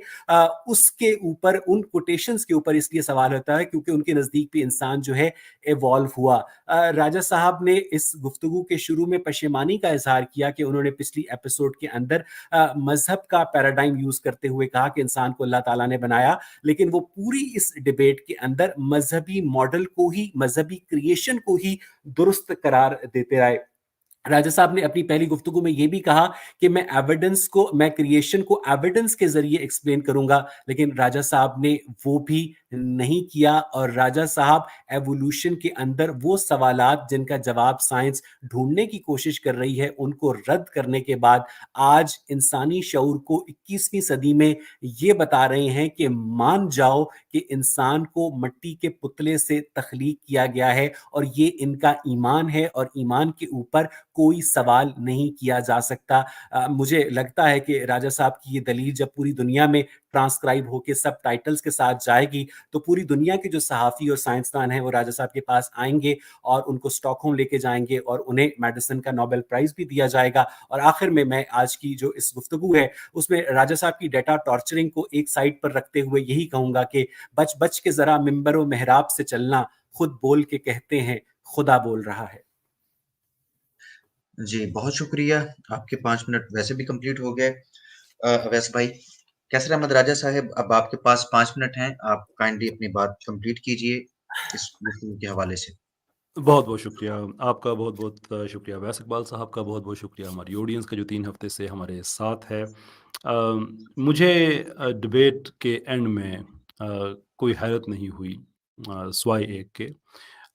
उसके ऊपर, उन कोटेशंस के ऊपर इसलिए सवाल होता है क्योंकि उनके नज़दीक भी इंसान जो है इवॉल्व हुआ। राजा साहब ने इस गुफ्तगू के शुरू में पशेमानी का इजहार किया कि उन्होंने पिछली एपिसोड के अंदर मजहब का पैराडाइम यूज करते हुए कहा कि इंसान को अल्लाह ताला ने बनाया, लेकिन वो पूरी इस डिबेट के अंदर मजहबी मॉडल को ही, मजहबी क्रिएशन को ही दुरुस्त करार देते रहे। राजा साहब ने अपनी पहली गुफ्तगू में यह भी कहा कि मैं क्रिएशन को एविडेंस के जरिए एक्सप्लेन करूंगा, लेकिन राजा साहब ने वो भी नहीं किया और राजा साहब एवोल्यूशन के अंदर वो सवालात जिनका जवाब साइंस ढूंढने की कोशिश कर रही है, उनको रद्द करने के बाद आज इंसानी शऊर को 21वीं सदी में ये बता रहे हैं कि मान जाओ कि इंसान को मिट्टी के पुतले से तख्लीक किया गया है और ये इनका ईमान है और ईमान के ऊपर कोई सवाल नहीं किया जा सकता। मुझे लगता है कि राजा साहब की ये दलील जब पूरी दुनिया में ट्रांसक्राइब होकर सब टाइटल्स के साथ जाएगी, तो पूरी दुनिया के जो सहाफ़ी और साइंसदान हैं वो राजा साहब के पास आएंगे और उनको स्टॉकहोम लेके जाएंगे और उन्हें मेडिसिन का नोबेल प्राइज़ भी दिया जाएगा। और आखिर में मैं आज की जो इस गुफ्तगू है उसमें राजा साहब की डेटा टॉर्चरिंग को एक साइड पर रखते हुए यही कहूंगा कि बच बच के जरा मिंबर व मेहराब से चलना, खुद बोल के कहते हैं खुदा बोल रहा है। जी, बहुत शुक्रिया। आपके 5 मिनट वैसे भी कंप्लीट हो गए। अवैस भाई, कैसर अहमद राजा साहब, अब आपके पास 5 मिनट हैं। आप काइंडली अपनी बात कंप्लीट कीजिए इस गुफ्तगू के हवाले से। बहुत-बहुत शुक्रिया। आपका बहुत-बहुत शुक्रिया अवैस इकबाल साहब का, बहुत-बहुत शुक्रिया हमारी ऑडियंस का जो 3 हफ़्ते से हमारे साथ है। मुझे डिबेट के एंड में कोई हैरत नहीं हुई सिवाय एक के,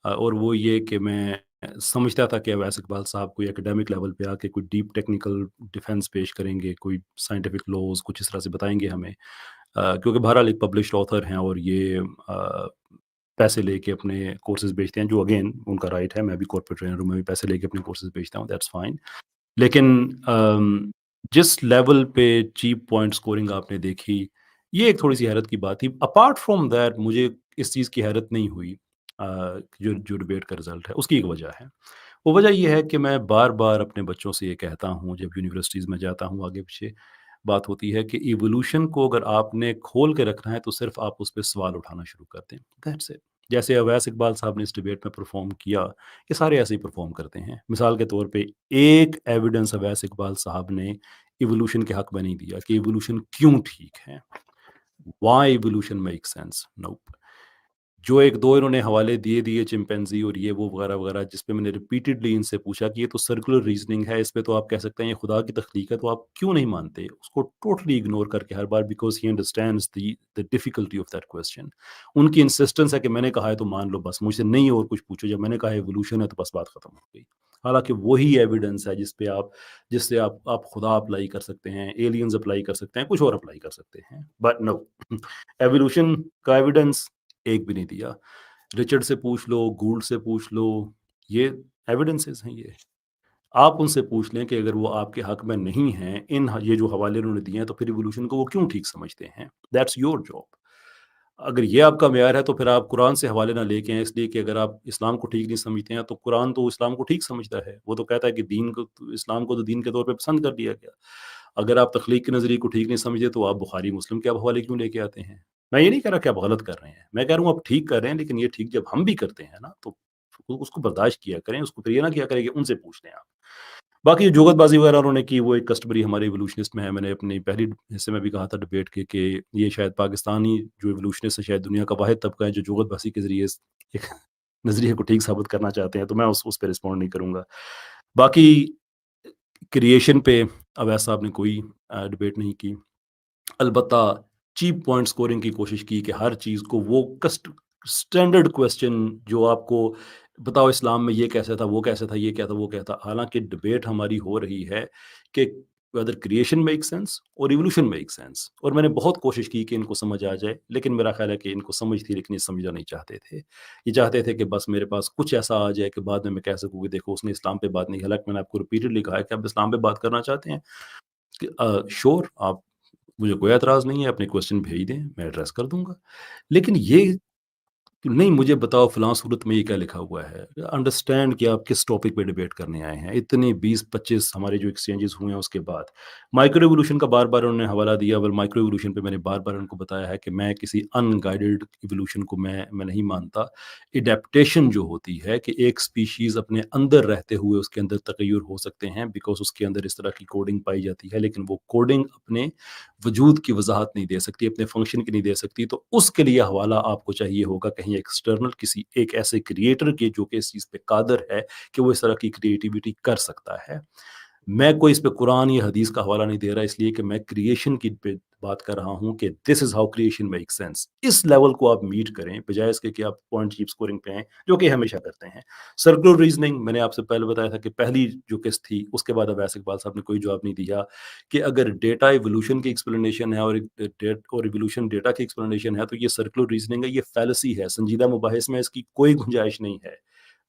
और वो ये कि मैं समझता था कि अवैस इकबाल साहब कोई एकेडमिक लेवल पे आके कोई डीप टेक्निकल डिफेंस पेश करेंगे, कोई साइंटिफिक लॉज़ कुछ इस तरह से बताएँगे हमें। क्योंकि बहरहाल एक पब्लिश्ड ऑथर हैं और ये पैसे लेके अपने कोर्सेज़ बेचते हैं, जो अगेन उनका राइट है। मैं भी कॉर्पोरेट ट्रेनर हूँ, मैं भी पैसे लेके अपने कोर्सेज़ बेचता हूँ, दैट्स फाइन। लेकिन जिस लेवल पे चीप पॉइंट स्कोरिंग आपने देखी, ये एक थोड़ी-सी हैरत की बात थी। अपार्ट फ्रॉम दैट मुझे इस चीज़ की हैरत नहीं हुई, जो जो डिबेट का रिज़ल्ट है, उसकी एक वजह है। वो वजह ये है कि मैं बार-बार अपने बच्चों से ये कहता हूँ, जब यूनिवर्सिटीज़ में जाता हूँ, आगे-पीछे बात होती है कि इवोल्यूशन को अगर आपने खोल के रखना है, तो सिर्फ़ आप उस पे सवाल उठाना शुरू कर दें, दैट्स इट। जैसे अवैस इकबाल साहब ने इस डिबेट में परफ़ॉर्म किया, ये सारे ऐसे ही परफ़ॉर्म करते हैं। मिसाल के तौर पे एक एविडेंस अवैस इकबाल साहब ने इवोल्यूशन के हक़ में नहीं दिया कि इवोल्यूशन क्यों ठीक है? Why evolution makes sense? Nope. जो 1-2 इन्होंने हवाले दिए चिंपैंज़ी और ये वो वगैरह-वगैरह, जिस पे मैंने रिपीटेडली इनसे पूछा कि ये तो सर्कुलर रीज़निंग है, इस पे तो आप कह सकते हैं ये खुदा की तख्लीक है, तो आप क्यों नहीं मानते? उसको टोटली इग्नोर करके हर बार, because he understands the difficulty of that question. उनकी इंसिस्टेंस है कि मैंने कहा है तो मान लो बस, मुझसे नहीं और कुछ पूछो, जब मैंने कहा इवोल्यूशन है तो बस बात खत्म हो गई। हालाँकि वही एविडेंस है जिससे आप खुदा अप्लाई कर सकते हैं, एलियंस अप्लाई कर सकते हैं, कुछ और अप्लाई कर सकते हैं, बट नो। एवोल्यूशन का एविडेंस एक भी नहीं दिया। रिचर्ड से पूछ लो, गूल्ड से पूछ लो, ये एविडेंसेस हैं ये। आप उनसे पूछ लें कि अगर वो आपके हक में नहीं हैं, ये जो हवाले उन्होंने दिए हैं, तो फिर इवोल्यूशन को वो क्यों ठीक समझते हैं? That's your job. अगर ये आपका मेयार है, तो फिर आप कुरान से हवाले ना लेके आएँ, इसलिए कि अगर आप इस्लाम को ठीक नहीं समझते हैं, तो कुरान तो इस्लाम को ठीक समझता है। वो तो कहता है कि इस्लाम को तो दीन के तौर पे पसंद कर लिया गया। अगर आप तख्लीक के नज़रिए को ठीक नहीं समझते, तो आप बुखारी, मुस्लिम के आप हवाले क्यों लेके आते हैं? मैं ये नहीं कह रहा कि आप गलत कर रहे हैं। मैं कह रहा हूँ आप ठीक कर रहे हैं, लेकिन ये ठीक जब हम भी करते हैं ना, तो उसको बर्दाश्त किया करें, उसको फिर ये ना किया करें कि उनसे पूछ लें आप। बाकी जो जुगतबाज़ी वगैरह उन्होंने की, वो एक कस्टमरी हमारे इवोल्यूशनिस्ट में है। मैंने अपनी पहली हिस्से में भी कहा था डिबेट के कि ये शायद पाकिस्तानी जो इवोल्यूशनिस्ट है, शायद दुनिया का वाहिद तबका है जो जुगतबाज़ी के ज़रिए एक नज़रिए को ठीक साबित करना चाहते हैं, तो मैं उस पे रिस्पॉन्ड नहीं करूँगा। बाकी क्रिएशन पे अवैस साहब ने कोई डिबेट नहीं की। अलबत्ता चीप पॉइंट स्कोरिंग की कोशिश की कि हर चीज़ को वो कस्ट स्टैंडर्ड क्वेश्चन जो आपको बताओ इस्लाम में ये कैसा था, वो कैसा था, ये क्या था, वो क्या था। हालाँकि डिबेट हमारी हो रही है कि वेदर क्रिएशन मेक्स सेंस और इवोल्यूशन मेक्स सेंस, और मैंने बहुत कोशिश की कि इनको समझ आ जाए, लेकिन मेरा ख़्याल है कि इनको समझ थी, लेकिन ये समझना नहीं चाहते थे। ये चाहते थे कि बस मेरे पास कुछ ऐसा आ जाए कि बाद में मैं कह सकूँ कि देखो उसने इस्लाम पे बात नहीं की। हालाँकि मैंने आपको रिपीटेडली कहा है कि आप इस्लाम पे बात करना चाहते हैं, कि श्योर आप, मुझे कोई एतराज़ नहीं है, अपने क्वेश्चन भेज दें, मैं एड्रेस कर दूँगा। लेकिन ये कि नहीं मुझे बताओ फलाँ सूरत में ये क्या लिखा हुआ है। अंडरस्टैंड कि आप किस टॉपिक पे डिबेट करने आए हैं। इतने 20-25 हमारे जो एक्सचेंजेस हुए हैं उसके बाद। माइक्रो इवोल्यूशन का बार-बार उन्होंने हवाला दिया, और माइक्रो इवोल्यूशन पे मैंने बार-बार उनको बताया है कि मैं किसी अनगाइडेड इवोल्यूशन को मैं नहीं मानता। एडैप्टेशन जो होती है कि एक स्पीशीज़ अपने अंदर रहते हुए उसके अंदर तगय्युर हो सकते हैं, बिकॉज़ उसके अंदर इस तरह की कोडिंग पाई जाती है, लेकिन वो कोडिंग अपने वजूद की वज़ाहत नहीं दे सकती, अपने फ़ंक्शन की नहीं दे सकती, तो उसके लिए हवाला आपको चाहिए होगा कहीं एक्सटर्नल किसी एक ऐसे क्रिएटर के जो कि इस चीज़ पे कादिर है कि वो इस तरह की क्रिएटिविटी कर सकता है। मैं कोई इस पे कुरान या हदीस का हवाला नहीं दे रहा, इसलिए कि मैं क्रिएशन की पे बात कर रहा हूँ कि this is how creation makes sense. इस लेवल को आप मीट करें, बजाए इसके कि आप पॉइंट कीप स्कोरिंग पे आएँ, जो कि हमेशा करते हैं। सर्कुलर रीज़निंग मैंने आपसे पहले बताया था कि पहली जो किस्त थी, उसके बाद अवैस इकबाल साहब ने कोई जवाब नहीं दिया कि अगर डेटा इवोल्यूशन की एक्सप्लेनेशन है और इवोल्यूशन डेटा की एक्सप्लेनेशन है, तो ये सर्कुलर रीज़निंग है, ये फैलेसी है। संजीदा मुबाहिस में इसकी कोई गुंजाइश नहीं है।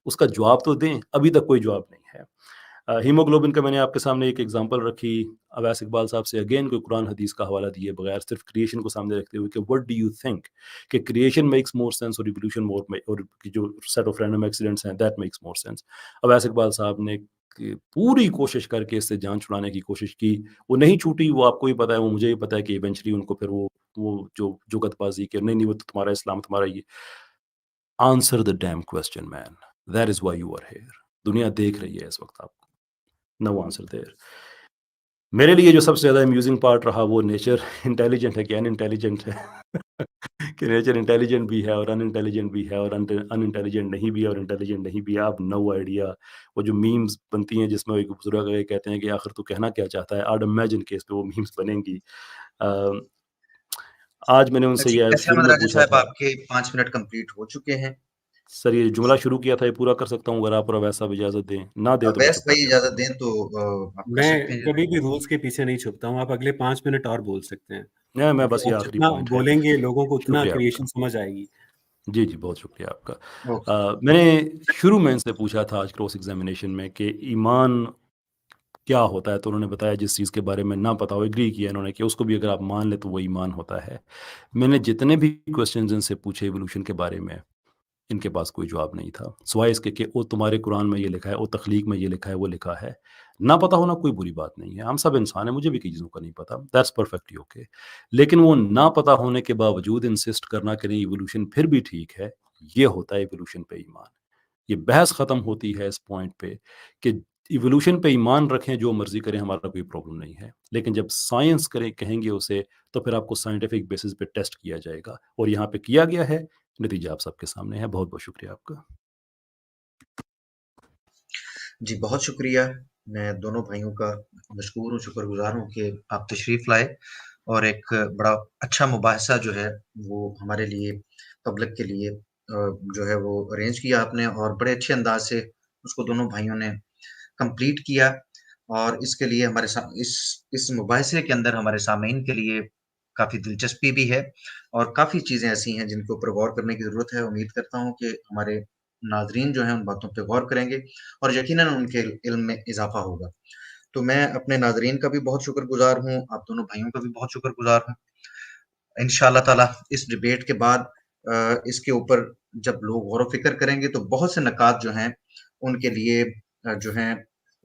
उसका जवाब तो दें, अभी तक कोई जवाब नहीं है। हीमोग्लोबिन का मैंने आपके सामने एक एग्ज़ाम्पल रखी, अवैस इकबाल साहब से अगेन कोई कुरान हदीस का हवाला दिए बगैर, सिर्फ़ क्रिएशन को सामने रखते हुए कि व्हाट डू यू थिंक कि क्रिएशन मेक्स मोर सेंस और इवोल्यूशन मोर मे और कि जो सेट ऑफ रैंडम एक्सीडेंट्स हैं that makes more sense. Awais Iqbal साहब ने पूरी कोशिश करके इससे जान छुड़ाने की कोशिश की। वो नहीं छूटी, वो आपको भी पता है, वो मुझे भी पता है कि इवेंचुअली उनको फिर वो जो जुगतबाज़ी कि नहीं, नहीं वो तो तुम्हारा इस्लाम, तुम्हारा ये। Answer the damn question man, that is why you are here. दुनिया देख रही है इस वक़्त आपको। No answer there. मेरे लिए जो सबसे ज़्यादा अम्यूज़िंग पार्ट रहा वो नेचर इंटेलिजेंट है कि अनइंटेलिजेंट है। कि नेचर इंटेलिजेंट भी है और अनइंटेलिजेंट भी है और अनइंटेलिजेंट नहीं भी है और इंटेलिजेंट नहीं भी है। आप नो आइडिया वो जो मीम्स बनती हैं जिसमें एक बुजुर्ग ये कहते हैं कि आखिर तू कहना क्या चाहता है? आई इमेजिन कि इस पे वो मीम्स बनेंगी। अ, आज मैंने उनसे जी, ये कैसे शुरू अहमद में राजा पूछा साहब था, आपके 5 मिनट कंप्लीट हो चुके हैं। सर ये जुमला शुरू किया था ये पूरा कर सकता हूँ अगर आप और अवैध साहब इजाज़त दें? ना दें तो मैं अवैस चुप कर भाई जाता इजाज़त हूँ। दें तो आप कर मैं सकते हैं। कभी भी रूल्स के पीछे नहीं छुपता हूँ, आप अगले 5 मिनट और बोल सकते हैं, मैं क्योंकि बस ये आप आखिरी जितना पॉइंट है। बोलेंगे लोगों को उतना शुक्रिया क्रिएशन आपका। समझ आएगी। जी, जी, बहुत शुक्रिया आपका। ओके। मैंने शुरू में इनसे पूछा था आज क्रॉस एग्ज़ामिनेशन में कि ईमान क्या होता है? तो उन्होंने बताया जिस चीज़ के बारे में ना पता हो एग्री किया इन्होंने कि उसको भी अगर आप मान लें तो वो ईमान होता है। मैंने जितने भी क्वेश्चन्स इनसे पूछे इवोल्यूशन के बारे में, इनके पास कोई जवाब नहीं था। सिवाय इसके कि ओ तुम्हारे कुरान में ये लिखा है, ओ तख्लीक में ये लिखा है, वो लिखा है। ना पता होना कोई बुरी बात नहीं है। हम सब इंसान हैं, मुझे भी कई चीज़ों का नहीं पता। That's perfectly okay. लेकिन वो ना पता होने के बावजूद इंसिस्ट करना कि नहीं इवोल्यूशन फिर भी ठीक है, ये होता है इवोल्यूशन पे ईमान। ये बहस ख़त्म होती है इस पॉइंट पे कि इवोल्यूशन पे ईमान रखें, जो मर्ज़ी करें, हमारा कोई प्रॉब्लम नहीं है। लेकिन जब साइंस करें कहेंगे उसे, तो फिर आपको साइंटिफिक बेसिस पे टेस्ट किया जाएगा और यहाँ पे किया गया है, नतीजा आप सबके सामने है। बहुत-बहुत शुक्रिया आपका। जी, बहुत शुक्रिया। मैं दोनों भाइयों का मशकूर हूँ, शुक्रगुज़ार हूँ कि आप तशरीफ़ लाए और एक बड़ा अच्छा मुबाहिसा जो है, वो हमारे लिए, पब्लिक के लिए जो है वो अरेंज किया आपने और बड़े अच्छे अंदाज़ से उसको दोनों भाइयों ने कंप्लीट किया और इसके लिए हमारे सा इस मुबाहिसे के अंदर हमारे सामीन के लिए काफ़ी दिलचस्पी भी है और काफ़ी चीज़ें ऐसी हैं जिनके ऊपर गौर करने की ज़रूरत है। उम्मीद करता हूँ कि हमारे नाज़रीन जो हैं उन बातों पे गौर करेंगे और यकीनन उनके इल्म में इज़ाफ़ा होगा। तो मैं अपने नाज़रीन का भी बहुत शुक्रगुज़ार हूँ, आप दोनों भाइयों का भी बहुत शुक्रगुज़ार हूँ। इंशाअल्लाह ताला इस डिबेट के बाद इसके ऊपर जब लोग गौर-व-फ़िक्र करेंगे तो बहुत से निकात जो हैं उनके लिए जो हैं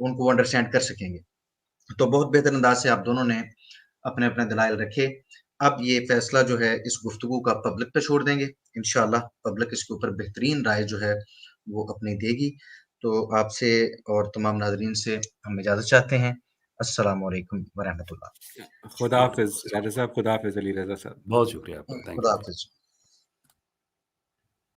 उनको वो अंडरस्टैंड कर सकेंगे। तो बहुत बेहतर अंदाज़ से आप दोनों ने अपने-अपने दलाइल रखे। अब ये फ़ैसला जो है इस गुफ्तगू का पब्लिक पे छोड़ देंगे। इंशाअल्लाह पब्लिक इसके ऊपर बेहतरीन राय जो है वो अपनी देगी। तो आपसे और तमाम नाज़रीन से हम इजाज़त चाहते हैं। अस्सलामु अलैकुम व रहमतुल्लाह। खुदा शुक्रिया। हाफ़िज़ राजा साहब, खुदा हाफ़िज़ अली रज़ा साहब। बहुत शुक्रिया आपका। थैंक खुदा यू। हाफ़िज़।